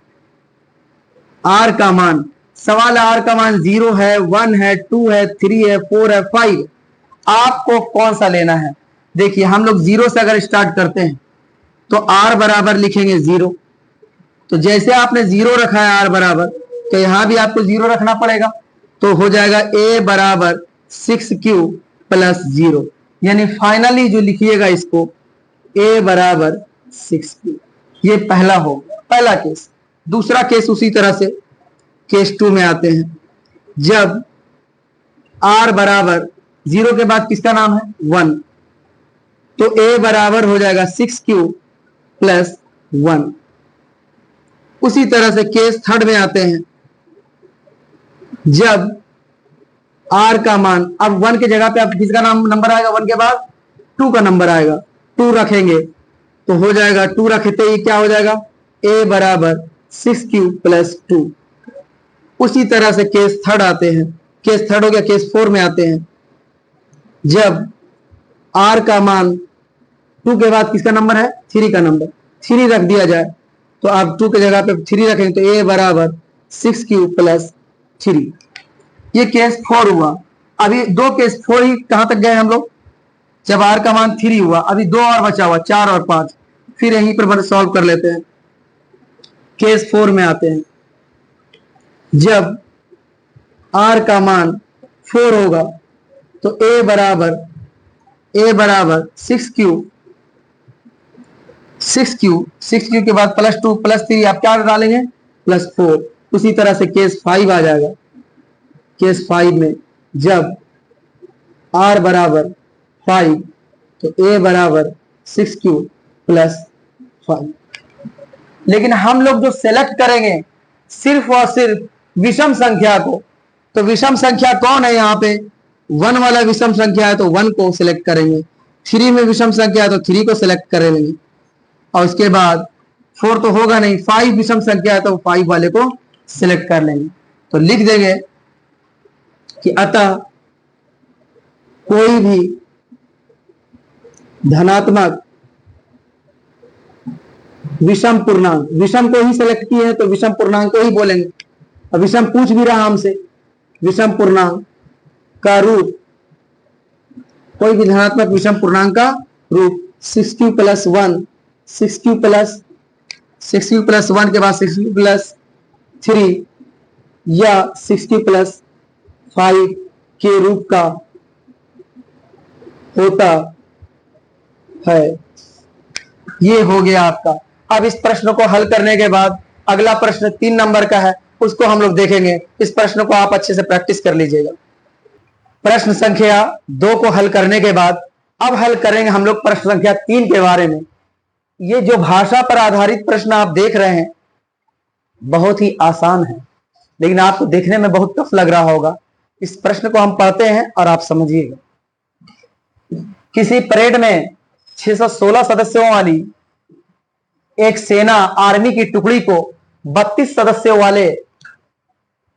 आर का मान, सवाल आर का मान 0 है, 1 है, 2 है, 3 है, 4 है, 5, आपको कौन सा लेना है। देखिए हम लोग 0 से अगर स्टार्ट करते हैं तो आर बराबर लिखेंगे 0, तो जैसे आपने 0 रखा है आर बराबर, तो यहां भी आपको 0 रखना पड़ेगा, तो हो जाएगा ए बराबर 6Q प्लस 0, यानी फाइनली जो लिखिएगा इसको ए बराबर 6Q। ये पहला हो पहला केस। दूसरा केस उसी तरह से केस 2 में आते हैं, जब आर बराबर 0 के बाद किसका नाम है 1, तो ए बराबर हो जाएगा 6Q प्लस 1। उसी तरह से केस 3 में आते हैं, जब आर का मान, अब 1 के जगह पे आप किसका नाम नंबर आएगा, 1 के बाद 2 का नंबर आएगा, 2 रखेंगे तो हो जाएगा, 2 रखते ही क्या हो जाएगा ए बराबर 6Q प्लस 2। उसी तरह से केस 3 आते हैं, केस 3 हो गया। केस 4 में आते हैं, जब आर का मान 2 के बाद किसका नंबर है 3 का नंबर, 3 रख दिया जाए, तो आप 2 के जगह पे 3 रखेंगे तो ए बराबर 6Q प्लस 3। ये केस 4 हुआ। अभी 2 केस 4 ही कहां तक गए हम लोग, जब आर का मान 3 हुआ, अभी 2 और बचा हुआ 4 और 5, फिर यहीं पर सॉल्व कर लेते हैं। केस 4 में आते हैं, जब आर का मान 4 होगा तो ए बराबर 6Q के बाद प्लस 2 प्लस 3, आप क्या डालेंगे प्लस 4। उसी तरह से केस 5 आ जाएगा। केस 5 में जब आर बराबर 5 तो ए बराबर 6Q प्लस 5। लेकिन हम लोग जो सेलेक्ट करेंगे सिर्फ और सिर्फ विषम संख्या को। तो विषम संख्या कौन है यहाँ पे? 1 वाला विषम संख्या है तो 1 को सिलेक्ट करेंगे, 3 में विषम संख्या है तो 3 को सिलेक्ट करेंगे, और उसके बाद 4 तो होगा नहीं, 5 विषम संख्या है तो 5 वाले को सिलेक्ट कर लेंगे। तो लिख देंगे कि अतः कोई भी धनात्मक विषम पूर्णांक, विषम को ही सिलेक्ट किए हैं तो विषम पूर्णांक को ही बोलेंगे। अब विषम पूछ भी रहा हमसे, विषम पूर्णांक का रूप, कोई भी धनात्मक विषम पूर्णांक का रूप 6q + 1, 6q + 1 के बाद 6q + 3 या 6q + 5 के रूप का होता है। ये हो गया आपका। अब इस प्रश्न को हल करने के बाद अगला प्रश्न 3 नंबर का है, उसको हम लोग देखेंगे। इस प्रश्न को आप अच्छे से प्रैक्टिस कर लीजिएगा। प्रश्न संख्या 2 को हल करने के बाद अब हल करेंगे हम लोग प्रश्न संख्या 3 के बारे में। ये जो भाषा पर आधारित प्रश्न आप देख रहे हैं बहुत ही आसान है, लेकिन आपको देखने में बहुत टफ लग रहा होगा। इस प्रश्न को हम पढ़ते हैं और आप समझिएगा। किसी परेड में 616 सदस्यों वाली एक सेना आर्मी की टुकड़ी को 32 सदस्यों वाले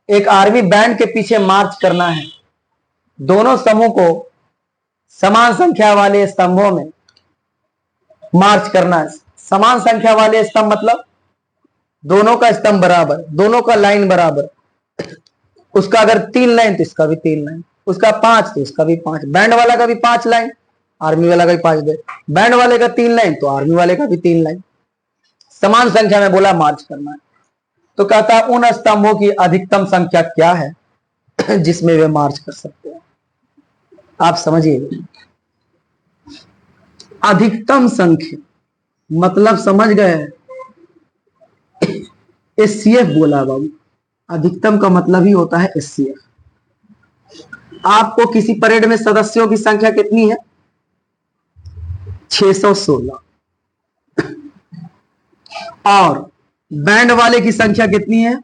एक आर्मी बैंड के पीछे मार्च करना है। दोनों समूह को समान संख्या वाले स्तंभों में मार्च करना है। समान संख्या वाले स्तंभ मतलब दोनों का स्तंभ बराबर, दोनों का लाइन बराबर। उसका अगर 3 लाइन तो इसका भी 3 लाइन, उसका 5 तो इसका भी 5, बैंड वाला का भी 5 लाइन, आर्मी वाला का भी 5 लाइन, बैंड वाले का 3 लाइन तो आर्मी वाले का भी 3 लाइन। समान संख्या में बोला मार्च करना है। तो कहता है उन स्तंभों की अधिकतम संख्या क्या है जिसमें वे मार्च कर सकते हैं। आप समझिए, अधिकतम संख्या मतलब समझ गए? एचसीएफ बोला बाबू, अधिकतम का मतलब ही होता है एचसीएफ। आपको किसी परेड में सदस्यों की संख्या कितनी है? 616। और बैंड वाले की संख्या कितनी है?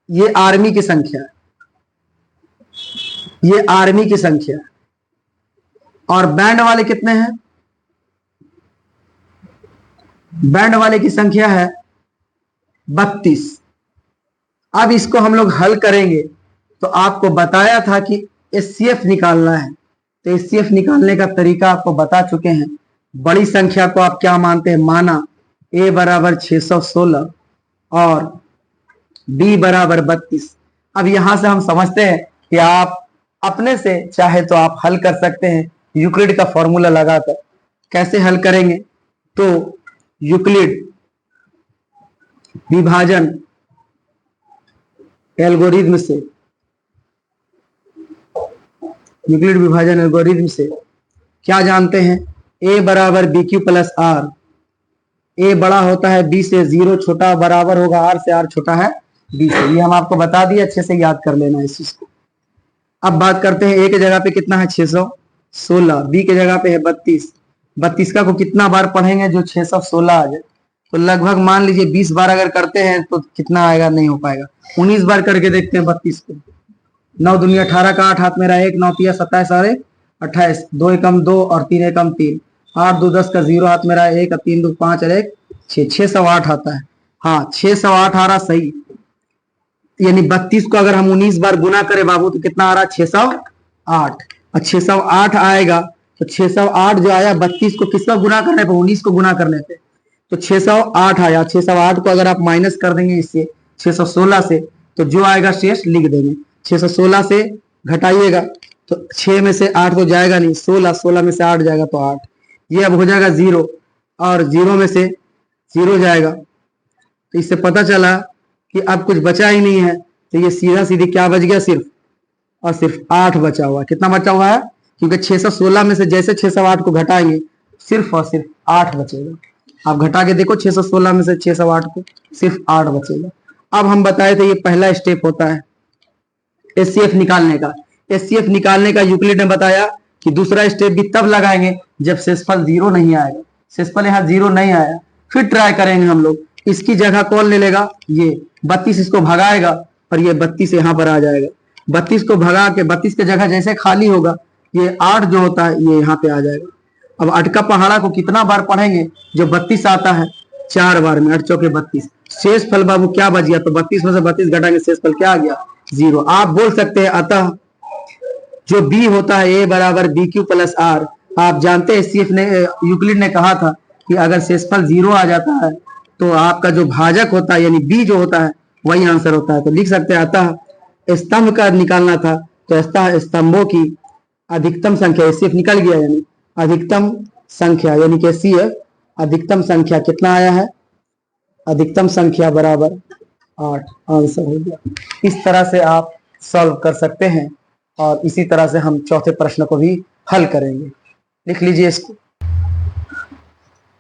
ये आर्मी की संख्या है, ये आर्मी की संख्या है। और बैंड वाले कितने हैं? बैंड वाले की संख्या है 32। अब इसको हम लोग हल करेंगे तो आपको बताया था कि एचसीएफ निकालना है, तो एचसीएफ निकालने का तरीका आपको बता चुके हैं। बड़ी संख्या को आप क्या मानते हैं? माना a बराबर 616 और b बराबर 32। अब यहां से हम समझते हैं कि आप अपने से चाहे तो आप हल कर सकते हैं यूक्लिड का फॉर्मूला लगाकर। कैसे हल करेंगे? तो यूक्लिड विभाजन एल्गोरिथम से, यूक्लिड विभाजन एल्गोरिथम से क्या जानते हैं? a बराबर BQ + R। a बड़ा होता है b से, 0 छोटा बराबर होगा r से, r छोटा है b से। ये हम आपको बता दिए, अच्छे से याद कर लेना इस चीज को। अब बात करते हैं a के जगह पे कितना है? 616। b के जगह पे है 32। 32 का को कितना बार पढ़ेंगे जो 616 आ जाए? तो लगभग मान लीजिए 20 बार अगर करते हैं तो कितना आएगा? नहीं हो पाएगा। 19 बार करके देखते हैं 32 को। 9 दूनी 18 का 8 हाथ में रहा 1, 9 तिया 27 और 28, 2 एकम 2 और 3 एकम 3, 8 2 10 का 0 हाथ में रहा 1, 3 2 5 और 1 6, 608 आता है। हाँ 608 आ रहा सही। यानी 32 को अगर हम 19 बार गुना करें बाबू तो कितना आ रहा? 608। और 608 आएगा तो 608 जो आया 32 को किसका गुना करने पे? 19 को गुना करने पे। तो 608 आया। 608 को अगर आप माइनस कर देंगे इससे 616 से तो जो आएगा शेष लिख देंगे। 616 से घटाइएगा तो 6 में से 8 तो जाएगा नहीं, 16, 16 में से 8 जाएगा तो 8। ये अब हो जाएगा 0 और 0 में से 0 जाएगा। तो इससे पता चला कि अब कुछ बचा ही नहीं है। तो ये सीधा सीधी क्या बच गया? सिर्फ और सिर्फ 8 बचा हुआ है। कितना बचा हुआ है? क्योंकि 616 में से जैसे 608 को घटाएंगे सिर्फ और सिर्फ 8 बचेगा। आप घटा के देखो 616 में से 608 को, सिर्फ 8 बचेगा। अब हम बताए थे ये पहला स्टेप होता है एचसीएफ निकालने का। एचसीएफ निकालने का यूक्लिड ने बताया कि दूसरा स्टेप भी तब लगाएंगे जब शेषफल 0 नहीं आएगा। शेषफल यहाँ 0 नहीं आया, फिर ट्राई करेंगे हम लोग इसकी जगह कौन ले लेगा, ये 32 इसको भगाएगा और ये 32 यहाँ पर आ जाएगा। 32 को भगा के 32 की जगह जैसे खाली होगा ये 8 जो होता है ये यहाँ पे आ जाएगा। अब अटका पहाड़ा को कितना बार पढ़ेंगे, जो 32 आता है 4 बार में, 8 चौके 32, शेष फल बाबू क्या बच गया, तो 32 में से 32 घटाएंगे शेष फल क्या आ गया, 0। आप बोल सकते हैं अतः जो बी होता है ए बराबर बी क्यू प्लस आर, आप जानते हैं सीएफ ने यूक्लिड ने कहा था कि अगर शेषफल 0 आ जाता है तो आपका जो भाजक होता है यानी बी जो होता है वही आंसर होता है। तो लिख सकते हैं अतः स्तंभ का निकालना था तो अतः स्तंभों की अधिकतम संख्या, सीएफ निकल गया यानी अधिकतम संख्या, यानी कि सीएफ अधिकतम संख्या कितना आया है, अधिकतम संख्या बराबर 8 आंसर हो गया। इस तरह से आप सॉल्व कर सकते हैं और इसी तरह से हम चौथे प्रश्न को भी हल करेंगे। लिख लीजिए इसको।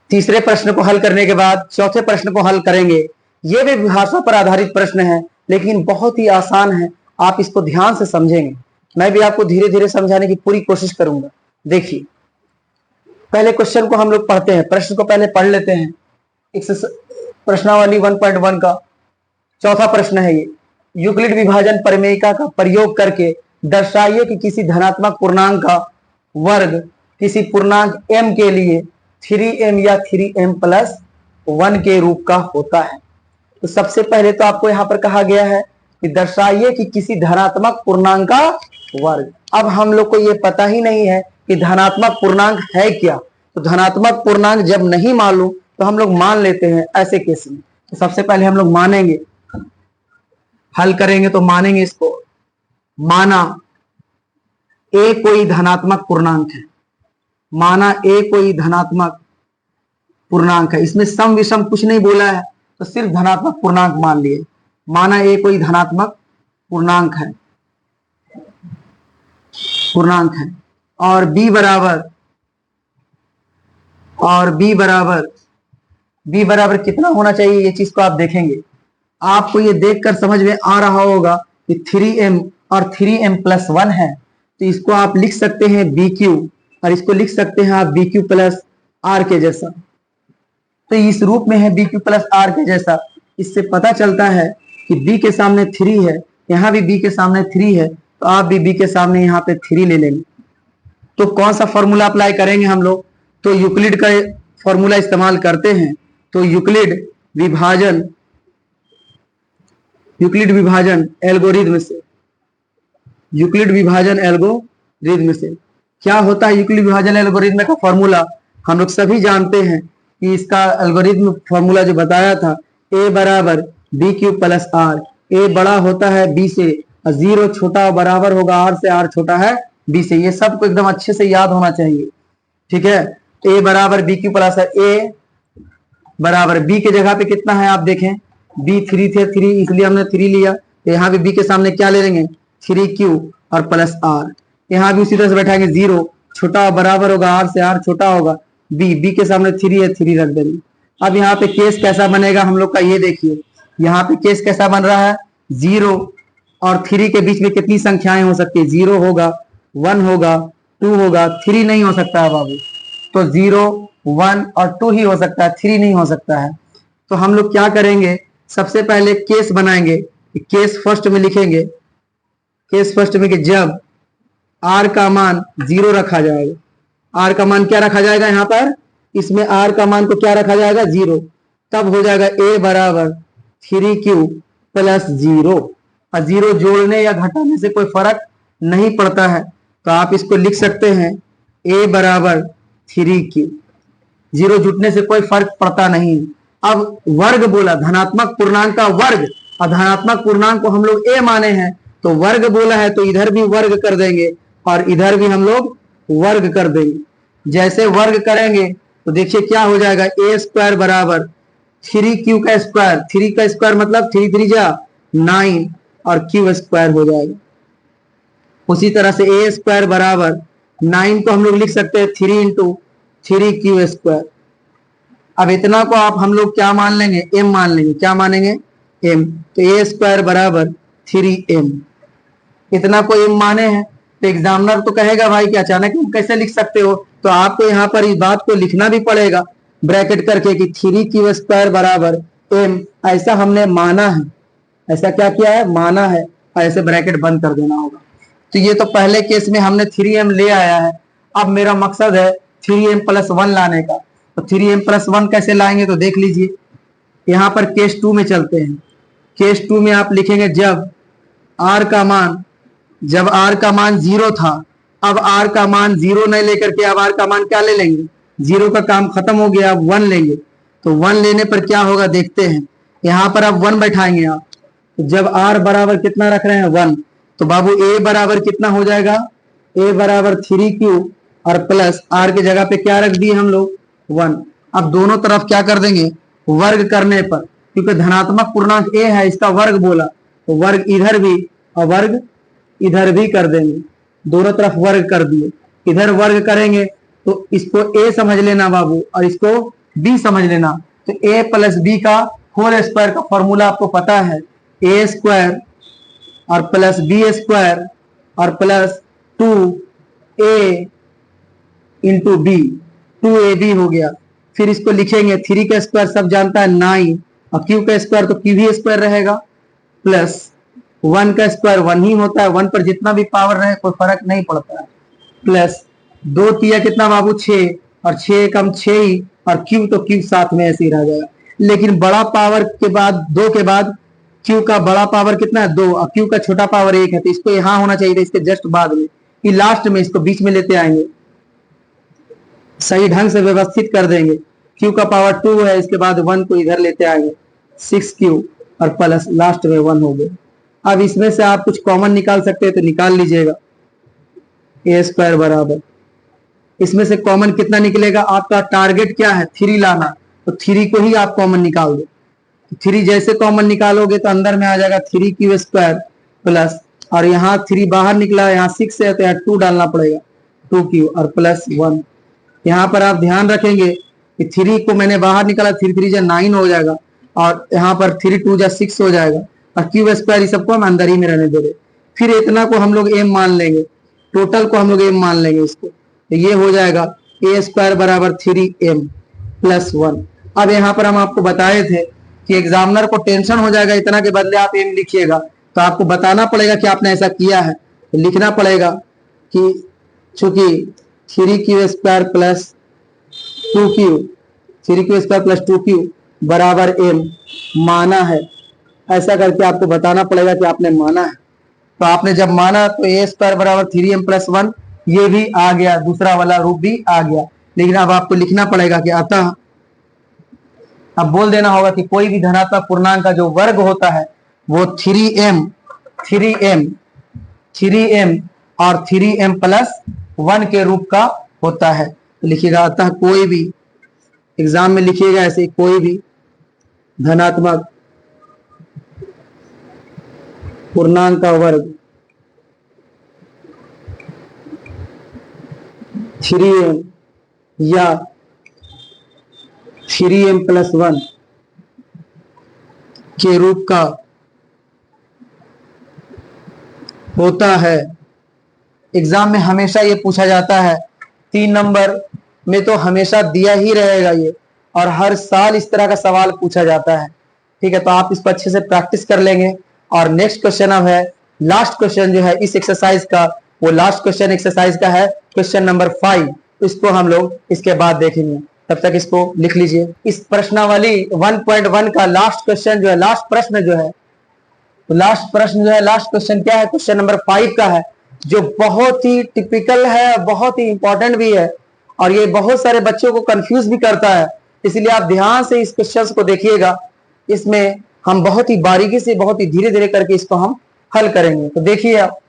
तीसरे प्रश्न को हल करने के बाद चौथे प्रश्न को हल करेंगे। ये भी भाषा पर आधारित प्रश्न है लेकिन बहुत ही आसान है, आप इसको ध्यान से समझेंगे। मैं भी आपको धीरे धीरे समझाने की पूरी कोशिश करूंगा। देखिए पहले क्वेश्चन को हम लोग पढ़ते हैं, प्रश्न को पहले पढ़ लेते हैं। प्रश्नावली 1.1 का चौथा प्रश्न है ये। यूक्लिड विभाजन प्रमेयिका का प्रयोग करके दर्शाइए कि किसी धनात्मक पूर्णांक का वर्ग किसी पूर्णांक m के लिए 3m या 3m+1 के रूप का होता है। तो सबसे पहले तो आपको यहाँ पर कहा गया है कि दर्शाइए कि किसी धनात्मक पूर्णांक का वर्ग। अब हम लोग को ये पता ही नहीं है कि धनात्मक पूर्णांक है क्या, तो धनात्मक पूर्णांक जब नहीं मालूम तो हम लोग मान लेते हैं ऐसे केस में। तो सबसे पहले हम लोग मानेंगे, हल करेंगे तो मानेंगे इसको, माना ए कोई धनात्मक पूर्णांक है, माना ए कोई धनात्मक पूर्णांक है, इसमें सम विषम कुछ नहीं बोला है तो सिर्फ धनात्मक पूर्णांक मान लिए। माना ए कोई धनात्मक पूर्णांक है और b बराबर कितना होना चाहिए, ये चीज को आप देखेंगे। आपको ये देखकर समझ में आ रहा होगा कि 3m और 3m+1 है तो इसको आप लिख सकते हैं bq और इसको लिख सकते हैं आप bq प्लस r के जैसा। तो इस रूप में है bq प्लस r के जैसा। इससे पता चलता है कि b के सामने 3 है, यहाँ भी b के सामने 3 है तो आप भी b के सामने यहाँ पे 3 ले लेंगे। तो कौन सा फॉर्मूला अप्लाई करेंगे हम लोग, तो यूक्लिड का फॉर्मूला इस्तेमाल करते हैं। तो यूक्लिड विभाजन एल्गोरिथम से क्या होता है, यूक्लिड विभाजन एल्गोरिथम का फॉर्मूला हम लोग सभी जानते हैं कि इसका एल्गोरिथम फॉर्मूला जो बताया था a बराबर बी क्यू प्लस आर। ए बड़ा होता है b से और 0 छोटा बराबर होगा r से, r छोटा है b से। ये सबको एकदम अच्छे से याद होना चाहिए, ठीक है। a बराबर B Q plus R, a बराबर b के जगह पे कितना है आप देखें, b 3 थे, 3 इसलिए हमने 3 लिया। तो यहाँ पे b के सामने क्या ले लेंगे 3q और प्लस r। यहाँ भी उसी तरह से बैठाएंगे, 0 छोटा बराबर होगा r से, r छोटा होगा b के सामने 3 है, 3 रख देंगे। अब यहाँ पे केस कैसा बनेगा हम लोग का, ये देखिए यहाँ पे केस कैसा बन रहा है, 0 और 3 के बीच में कितनी संख्याएं हो सकती है, 0 होगा, 1 होगा, 2 होगा, 3 नहीं हो सकता है बाबू। तो 0, 1 और 2 ही हो सकता है, 3 नहीं हो सकता है। तो हम लोग क्या करेंगे, सबसे पहले केस बनाएंगे। केस फर्स्ट में लिखेंगे, केस फर्स्ट में कि जब r का मान 0 रखा जाएगा, r का मान क्या रखा जाएगा, यहाँ पर इसमें r का मान को क्या रखा जाएगा 0, तब हो जाएगा a बराबर 3q प्लस 0। और 0 जोड़ने या घटाने से कोई फर्क नहीं पड़ता है तो आप इसको लिख सकते हैं a बराबर 3q। 0 जुटने से कोई फर्क पड़ता नहीं। अब वर्ग बोला, धनात्मक पूर्णांक का वर्ग, और धनात्मक पूर्णांक को हम लोग a माने हैं तो वर्ग बोला है तो इधर भी वर्ग कर देंगे और इधर भी हम लोग वर्ग कर देंगे। जैसे वर्ग करेंगे तो देखिए क्या हो जाएगा, a स्क्वायर बराबर 3q का स्क्वायर, 3 का स्क्वायर मतलब 3 3 जा 9 और q स्क्वायर हो जाएगा। उसी तरह से a स्क्वायर बराबर 9 को हम लोग लिख सकते हैं 3 इंटू 3q स्क्वायर। अब इतना को आप हम लोग क्या मान लेंगे, m मान लेंगे। क्या मानेंगे, m। तो a स्क्वायर बराबर 3m। इतना को m माने हैं तो एग्जामिनर तो कहेगा भाई कि अचानक तुम कैसे लिख सकते हो, तो आपको यहाँ पर इस बात को लिखना भी पड़ेगा ब्रैकेट करके कि 3q स्क्वायर बराबर एम, ऐसा हमने माना है, ऐसा क्या किया है, माना है, और ऐसे ब्रैकेट बंद कर देना होगा। तो ये तो पहले केस में हमने 3m ले आया है। अब मेरा मकसद है 3m+1 लाने का। तो 3m+1 कैसे लाएंगे तो देख लीजिए, यहां पर केस 2 में चलते हैं। केस 2 में आप लिखेंगे जब r का मान, जब r का मान 0 था, अब r का मान 0 नहीं लेकर के अब r का मान क्या ले लेंगे, 0 का काम खत्म हो गया, अब 1 लेंगे। तो 1 लेने पर क्या होगा देखते हैं, यहां पर अब 1 बैठाएंगे आप। तो जब r बराबर कितना रख रहे हैं 1, तो बाबू a बराबर कितना हो जाएगा, a बराबर 3q और प्लस r की जगह पे क्या रख दिए हम लोग 1। अब दोनों तरफ क्या कर देंगे, वर्ग करने पर, क्योंकि धनात्मक पूर्णांक a है, इसका वर्ग बोला, तो वर्ग इधर भी और वर्ग इधर भी कर देंगे, दोनों तरफ वर्ग कर दिए। इधर वर्ग करेंगे तो इसको a समझ लेना बाबू और इसको b समझ लेना। तो a प्लस बी का होल स्क्वायर का फॉर्मूला आपको पता है, a स्क्वायर और प्लस बी स्क्वायर और plus 2a into B, 2ab हो गया। फिर इसको लिखेंगे 3 का स्क्वायर सब जानता है 9 और q का स्क्वायर तो q भी स्क्वायर रहेगा, प्लस 1 का स्क्वायर 1 ही होता है, 1 पर जितना भी पावर रहे कोई फर्क नहीं पड़ता है, प्लस 2 तिया कितना बाबू 6 और 6 कम 6 ही, और q तो q साथ में ऐसे ही रह जाएगा। लेकिन बड़ा पावर के बाद 2 के बाद q का बड़ा पावर कितना है 2 और q का छोटा पावर 1 है, तो इसको यहां होना चाहिए था, इसके जस्ट बाद में, कि लास्ट में इसको बीच में लेते आएंगे, सही ढंग से व्यवस्थित कर देंगे। q का पावर 2 है, इसके बाद 1 को इधर लेते आएंगे, 6q और प्लस लास्ट में 1 हो गया। अब इसमें से आप कुछ कॉमन निकाल सकते हैं तो निकाल लीजिएगा, a स्क्वायर बराबर, इसमें से कॉमन कितना निकलेगा, आपका टारगेट क्या है 3 लाना, तो 3 को ही आप कॉमन निकाल दो। 3 जैसे कॉमन निकालोगे तो अंदर में आ जाएगा 3q स्क्वायर प्लस, और यहाँ 3 बाहर निकला, यहाँ 6 है तो यहाँ 2 डालना पड़ेगा, 2q और प्लस 1। यहाँ पर आप ध्यान रखेंगे कि 3 को मैंने बाहर निकाला, 3 3 जा 9 हो जाएगा, और यहाँ पर 3 2 जा 6 हो जाएगा, और q स्क्वायर इस सबको हम अंदर ही में रहने दे रहे। फिर इतना को हम लोग m मान लेंगे, टोटल को हम लोग m मान लेंगे इसको, तो ये हो जाएगा a स्क्वायर बराबर 3m प्लस 1। अब यहाँ पर हम आपको बताए थे कि एग्जामिनर को टेंशन हो जाएगा, इतना के बदले आप m लिखिएगा, तो आपको बताना पड़ेगा कि आपने ऐसा किया है, तो लिखना पड़ेगा कि चूंकि 3q square plus 2q, 3q square plus 2q बराबर m माना है, ऐसा करके आपको बताना पड़ेगा कि आपने माना है। तो आपने जब माना तो a स्क्वायर बराबर 3m+1 ये भी आ गया, दूसरा वाला रूप भी आ गया। लेकिन अब आपको लिखना पड़ेगा कि अतः, अब बोल देना होगा कि कोई भी धनात्मक पूर्णांक का जो वर्ग होता है वो 3m और 3m+1 के रूप का होता है। तो लिखिएगा अतः कोई भी, एग्जाम में लिखिएगा ऐसे, कोई भी धनात्मक पूर्णांक का वर्ग 3m या 3m+1 के रूप का होता है। एग्जाम में हमेशा ये पूछा जाता है, 3 नंबर में तो हमेशा दिया ही रहेगा ये, और हर साल इस तरह का सवाल पूछा जाता है। ठीक है, तो आप इसको अच्छे से प्रैक्टिस कर लेंगे। और नेक्स्ट क्वेश्चन अब है, लास्ट क्वेश्चन जो है इस एक्सरसाइज का, वो लास्ट क्वेश्चन एक्सरसाइज का है क्वेश्चन नंबर 5। इसको हम लोग इसके बाद देखेंगे, तब तक इसको लिख लीजिए। इस प्रश्नावली 1.1 का लास्ट क्वेश्चन जो है, लास्ट प्रश्न जो है, तो लास्ट प्रश्न जो है, लास्ट क्वेश्चन क्या है, क्वेश्चन नंबर 5 का है, जो बहुत ही टिपिकल है, बहुत ही इंपॉर्टेंट भी है, और ये बहुत सारे बच्चों को कंफ्यूज भी करता है। इसलिए आप ध्यान से इस क्वेश्चन को देखिएगा, इसमें हम बहुत ही बारीकी से, बहुत ही धीरे धीरे करके इसको हम हल करेंगे। तो देखिए आप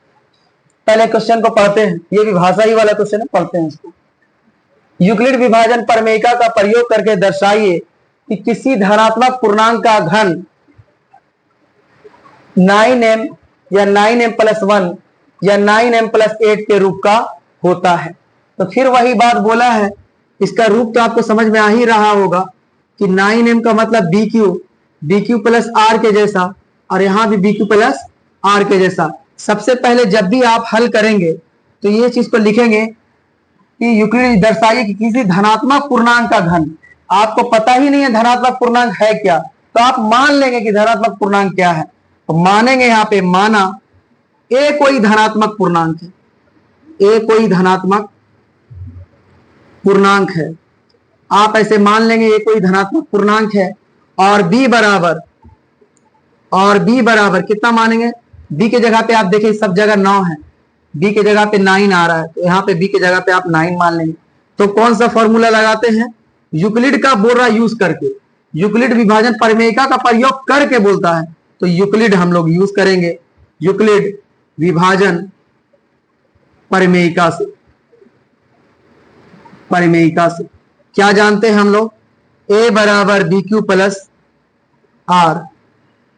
पहले क्वेश्चन को पढ़ते हैं, ये भी भाषा ही वाला क्वेश्चन है, पढ़ते हैं इसको। यूक्लिड विभाजन प्रमेयिका का प्रयोग करके दर्शाइए कि किसी धनात्मक पूर्णांक का घन 9m या 9m+1 या 9m+8 के रूप का होता है। तो फिर वही बात बोला है, इसका रूप तो आपको समझ में आ ही रहा होगा कि 9m का मतलब BQ प्लस R के जैसा, और यहां भी BQ प्लस R के जैसा। सबसे पहले जब भी आप हल करेंगे तो ये चीज को लिखेंगे कि यूक्लिड दर्शाइए कि किसी धनात्मक पूर्णांक का घन, आपको पता ही नहीं है धनात्मक पूर्णांक है क्या, तो आप मान लेंगे कि धनात्मक पूर्णांक क्या है। तो मानेंगे यहां पे, माना ए कोई धनात्मक पूर्णांक है, ए कोई धनात्मक पूर्णांक है, आप ऐसे मान लेंगे ये कोई धनात्मक पूर्णांक है। और b बराबर, और b बराबर कितना मानेंगे, b के जगह पे आप देखिए सब जगह 9 है, b के जगह पे 9 आ रहा है, तो यहाँ पे b के जगह पे आप 9 मान लेंगे। तो कौन सा फॉर्मूला लगाते हैं, यूक्लिड का बोल रहा यूज करके, यूक्लिड विभाजन प्रमेयिका का प्रयोग करके बोलता है, तो यूक्लिड हम लोग यूज करेंगे, यूक्लिड विभाजन प्रमेयिका से, परिमेयिका से क्या जानते हैं हम लोग, a बराबर B Q plus R,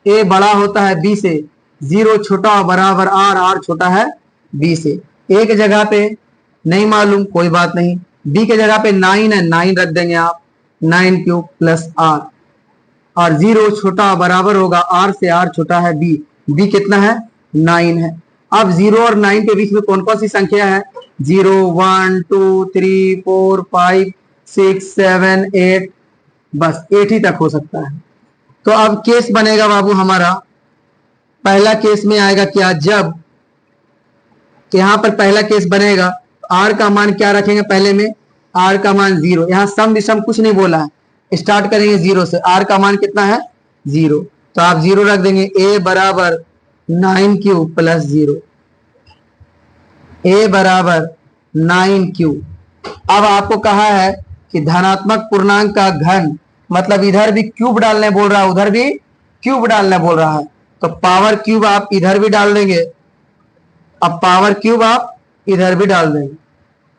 a बड़ा होता है b से, 0 छोटा बराबर r, r छोटा है b से। a के जगह पे नहीं मालूम, कोई बात नहीं, b के जगह पे 9 है, 9 रख देंगे आप, 9 क्यूब प्लस r, और 0 छोटा बराबर होगा r से, r छोटा है b, b कितना है 9 है। अब 0 और 9 के बीच में कौन कौन सी संख्या है, 0 1 2 3 4 5 6 7 8, बस 8 ही तक हो सकता है। तो अब केस बनेगा बाबू हमारा, पहला केस में आएगा क्या, जब यहां पर पहला केस बनेगा, r का मान क्या रखेंगे पहले में, r का मान 0, यहां सम विषम कुछ नहीं बोला है, स्टार्ट करेंगे 0 से, r का मान कितना है 0, तो आप 0 रख देंगे। a बराबर 9 क्यूब प्लस 0, a बराबर 9 क्यूब। अब आपको कहा है कि धनात्मक पूर्णांक का घन, मतलब इधर भी क्यूब डालने बोल रहा है, उधर भी क्यूब डालने बोल रहा है, तो पावर क्यूब आप इधर भी डाल देंगे, अब पावर क्यूब आप इधर भी डाल देंगे,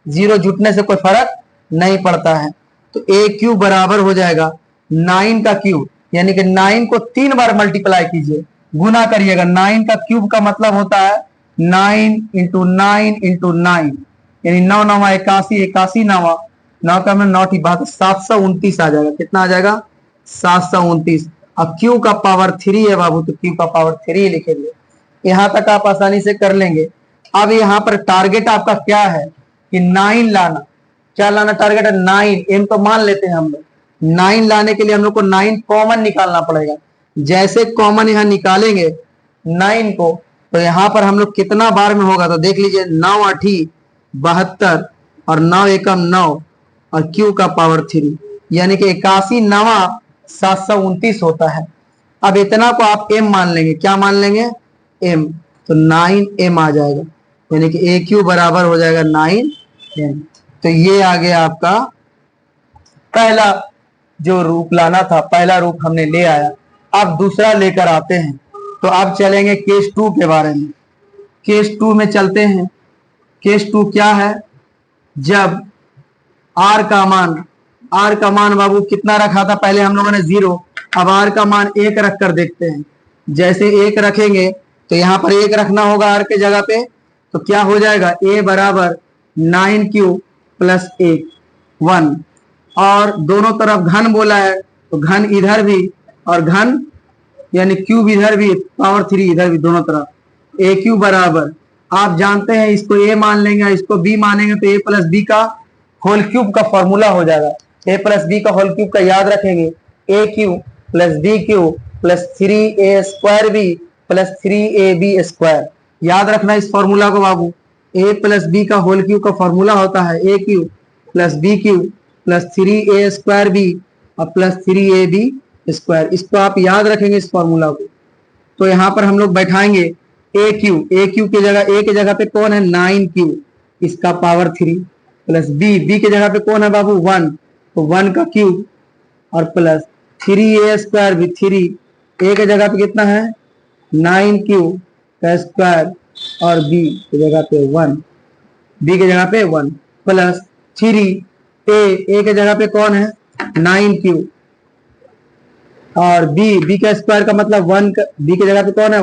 0 जुटने से कोई फर्क नहीं पड़ता है। तो a क्यूब बराबर हो जाएगा 9 का क्यूब, यानी कि 9 को 3 बार मल्टीप्लाई कीजिए, गुना करिएगा, 9 का क्यूब का मतलब होता है 9 इंटू 9 इंटू 9, यानी 9 9 81, 81 9 9 का मैं 9 की बात 729 आ जाएगा, कितना आ जाएगा 729। अब क्यू का पावर 3 है बाबू, तो क्यू का पावर 3 लिखेंगे, यहां तक आप आसानी से कर लेंगे। अब यहाँ पर टारगेट आपका क्या है कि 9 लाना, क्या लाना टारगेट है 9, एम तो मान लेते हैं हम लोग, 9 लाने के लिए हम लोग को 9 कॉमन निकालना पड़ेगा। जैसे कॉमन यहाँ निकालेंगे 9 को, तो यहाँ पर हम लोग कितना बार में होगा, तो देख लीजिए 9 8 72 और 9 एकम 9 और क्यू का पावर 3, यानी कि 81 9 729 होता है। अब इतना को आप m मान लेंगे, क्या मान लेंगे m, तो 9m आ जाएगा, यानी कि a क्यू बराबर हो जाएगा 9m। तो ये आ गया आपका पहला जो रूप लाना था, पहला रूप हमने ले आया। अब दूसरा लेकर आते हैं, तो अब चलेंगे केस 2 के बारे में। केस 2 में चलते हैं। केस 2 क्या है, जब r का मान बाबू कितना रखा था पहले हम लोगों ने 0, अब r का मान 1 रख कर देखते हैं। जैसे 1 रखेंगे तो यहाँ पर 1 रखना होगा r के जगह पे, तो क्या हो जाएगा a बराबर 9 क्यूब प्लस 1, और दोनों तरफ घन बोला है, तो घन इधर भी और घन यानी क्यूब इधर भी, पावर 3 इधर भी, दोनों तरफ a क्यूब बराबर, आप जानते हैं इसको a मान लेंगे, इसको b मानेंगे, तो a प्लस बी का होल क्यूब का फॉर्मूला हो जाएगा। a प्लस बी का होल क्यूब का याद रखेंगे, a cube plus B cube plus 3a square B plus 3ab square, याद रखना इस फॉर्मूला को बाबू। a प्लस बी का होल क्यूब का फॉर्मूला होता है a cube plus B cube plus 3a square B और प्लस 3ab स्क्वायर, इसको आप याद रखेंगे इस फॉर्मूला को। तो यहाँ पर हम लोग बैठाएंगे a क्यूब के जगह, a के जगह पे कौन है 9 क्यूब, इसका पावर 3 प्लस b के जगह पे कौन है बाबू 1, तो 1 का क्यूब और प्लस 3a स्क्वायर भी 3, a के जगह पे कितना है 9 क्यूब का स्क्वायर और b के जगह पे 1, b के जगह पे 1 प्लस 3a के जगह पे कौन है 9 क्यूब और b का स्क्वायर का मतलब 1 का, b के जगह पे कौन है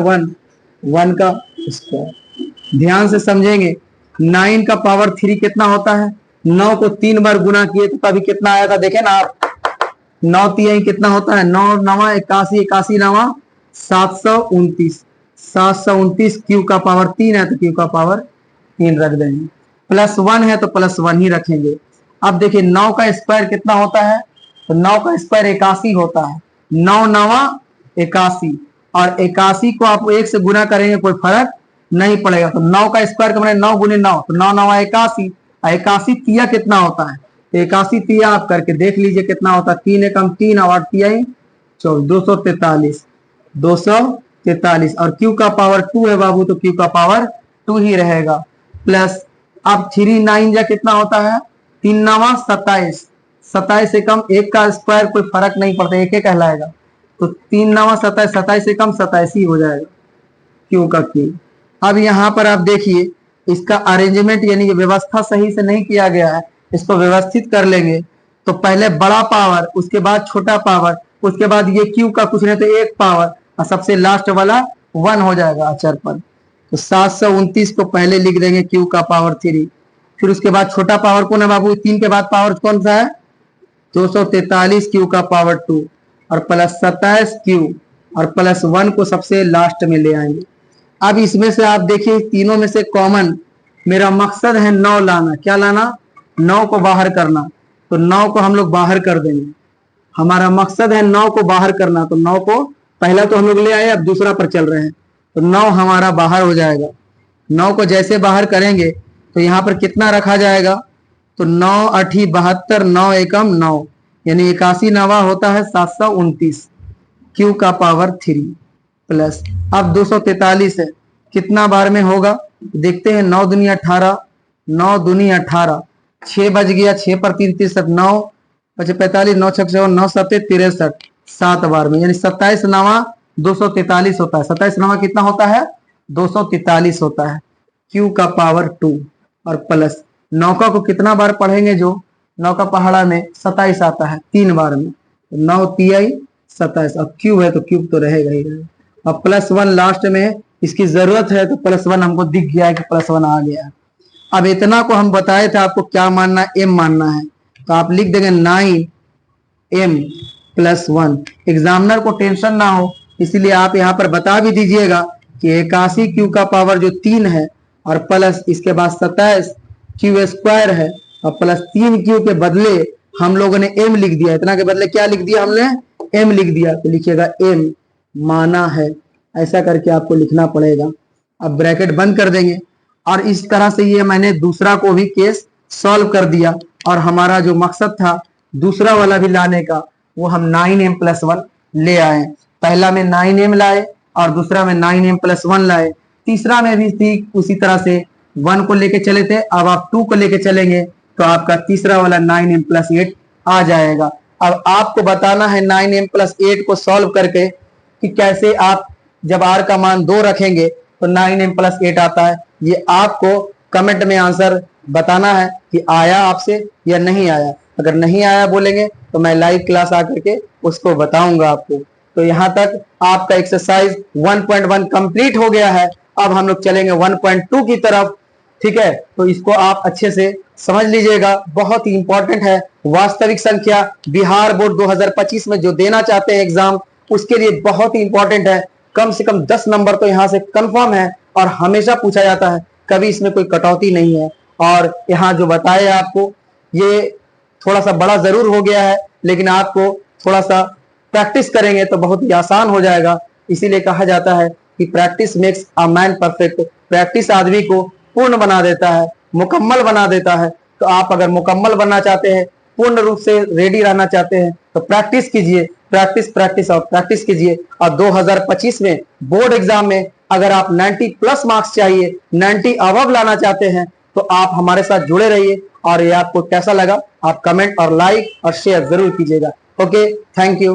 1 का स्क्वायर। ध्यान से समझेंगे, 9 का पावर 3 कितना होता है, 9 को 3 बार गुना किए तो तभी कितना आया था, देखें ना आप, 9 3 कितना होता है 9 9 81, 81 9 729 क्यू का पावर 3 है, तो क्यू का पावर 3 रख देंगे, प्लस 1 है तो प्लस 1 ही रखेंगे। अब देखिए 9 का स्क्वायर कितना होता है, तो 9 का स्क्वायर 81 होता है, 9 नवा 81, और 81 को आप 1 से गुना करेंगे कोई फर्क नहीं पड़ेगा। तो 9 का स्क्वायर का मैंने 9 गुने 9, तो 9 नवा 81, 81 तिया कितना होता है, तो 81 तिया आप करके देख लीजिए कितना होता है। 3 एकम 3 और 8 तिया 243, 243, और क्यू का पावर 2 है बाबू, तो क्यू का पावर 2 ही रहेगा। प्लस अब 3 9 जा कितना होता है, 3 नवा 27, 27 से कम 1 का स्क्वायर कोई फर्क नहीं पड़ता, एक ही कहलाएगा। तो 3 नवा 27, 27 से कम 27 ही हो जाएगा क्यू का क्यू। अब यहाँ पर आप देखिए इसका अरेंजमेंट यानी कि व्यवस्था सही से नहीं किया गया है, इसको व्यवस्थित कर लेंगे। तो पहले बड़ा पावर, उसके बाद छोटा पावर, उसके बाद ये क्यू का कुछ नहीं तो 1 पावर, और सबसे लास्ट वाला 1 हो जाएगा अचर पर। तो 729 को पहले लिख देंगे क्यू का पावर 3, फिर उसके बाद छोटा पावर कौन है बाबू, 3 के बाद पावर कौन सा है, 243 क्यू का पावर 2, और प्लस 27 क्यू, और प्लस 1 को सबसे लास्ट में ले आएंगे। अब इसमें से आप देखिए तीनों में से कॉमन मेरा मकसद है 9 लाना। क्या लाना, 9 को बाहर करना। तो 9 को हम लोग बाहर कर देंगे, हमारा मकसद है 9 को बाहर करना। तो 9 को पहला तो हम लोग ले आए, अब दूसरा पर चल रहे हैं, तो 9 हमारा बाहर हो जाएगा। 9 को जैसे बाहर करेंगे तो यहाँ पर कितना रखा जाएगा, तो 9 8 72, 9 एकम 9, यानी 81 नवा होता है 729 क्यू का पावर 3। प्लस अब 243 है, कितना बार में होगा देखते हैं। 9 दूनी 18, 9 दूनी 18, 6 बज गया, 6 पर 3 63, 9 5 45, 9 6 9 7 63, 7 बार में, यानी 27 नवा 243 होता है। 27 नवा कितना होता है, 243 होता है क्यू का पावर 2। और प्लस 9 को कितना बार पढ़ेंगे, जो 9 का पहाड़ा में 27 आता है 3 बार में, 9 तिहाई 27, और क्यूब है तो क्यूब तो रहेगा ही रहेगा। और प्लस 1 लास्ट में इसकी जरूरत है, तो प्लस 1 हमको दिख गया है कि प्लस 1 आ गया है। अब इतना को हम बताए थे आपको क्या मानना है, एम मानना है, तो आप लिख देंगे 9m प्लस 1। एग्जामिनर को टेंशन ना हो इसलिए आप यहाँ पर बता भी दीजिएगा कि 81 क्यू का पावर जो 3 है, और प्लस इसके बाद 27 क्यू स्क्वायर है, और प्लस 3 क्यू के बदले हम लोगों ने एम लिख दिया। इतना के बदले क्या लिख दिया हमने, एम लिख दिया। तो लिखिएगा एम माना है, ऐसा करके आपको लिखना पड़ेगा। अब ब्रैकेट बंद कर देंगे, और इस तरह से ये मैंने दूसरा को भी केस सॉल्व कर दिया। और हमारा जो मकसद था दूसरा वाला भी लाने का, वो हम 9m प्लस 1 ले आए। पहला में 9m लाए और दूसरा में 9m प्लस 1 लाए। तीसरा में भी ठीक उसी तरह से 1 को लेके चले थे, अब आप 2 को लेके चलेंगे तो आपका तीसरा वाला 9m प्लस 8 आ जाएगा। अब आपको बताना है 9m प्लस 8 को सॉल्व करके कि कैसे आप जब r का मान 2 रखेंगे तो 9m प्लस 8 आता है। ये आपको कमेंट में आंसर बताना है कि आया आपसे या नहीं आया। अगर नहीं आया बोलेंगे तो मैं लाइव क्लास आकर के उसको बताऊंगा आपको। तो यहाँ तक आपका एक्सरसाइज 1.1 कंप्लीट हो गया है। अब हम लोग चलेंगे 1.2 की तरफ, ठीक है। तो इसको आप अच्छे से समझ लीजिएगा, बहुत ही इंपॉर्टेंट है। वास्तविक संख्या बिहार बोर्ड 2025 में जो देना चाहते हैं एग्जाम, उसके लिए बहुत ही इंपॉर्टेंट है। कम से कम 10 नंबर तो यहाँ से कंफर्म है और हमेशा पूछा जाता है, कभी इसमें कोई कटौती नहीं है। और यहाँ जो बताया आपको ये थोड़ा सा बड़ा जरूर हो गया है, लेकिन आपको थोड़ा सा प्रैक्टिस करेंगे तो बहुत ही आसान हो जाएगा। इसीलिए कहा जाता है कि practice makes a man perfect. Practice आदमी को पूर्ण बना देता है, मुकम्मल बना देता है। तो आप अगर मुकम्मल बनना चाहते हैं, पूर्ण रूप से रेडी रहना चाहते हैं, तो प्रैक्टिस कीजिए, प्रैक्टिस प्रैक्टिस और प्रैक्टिस कीजिए। और 2025 में बोर्ड एग्जाम में अगर आप 90 प्लस मार्क्स चाहिए, 90 अबव लाना चाहते हैं, तो आप हमारे साथ जुड़े रहिए। और ये आपको कैसा लगा आप कमेंट और लाइक और शेयर जरूर कीजिएगा। Okay, thank you.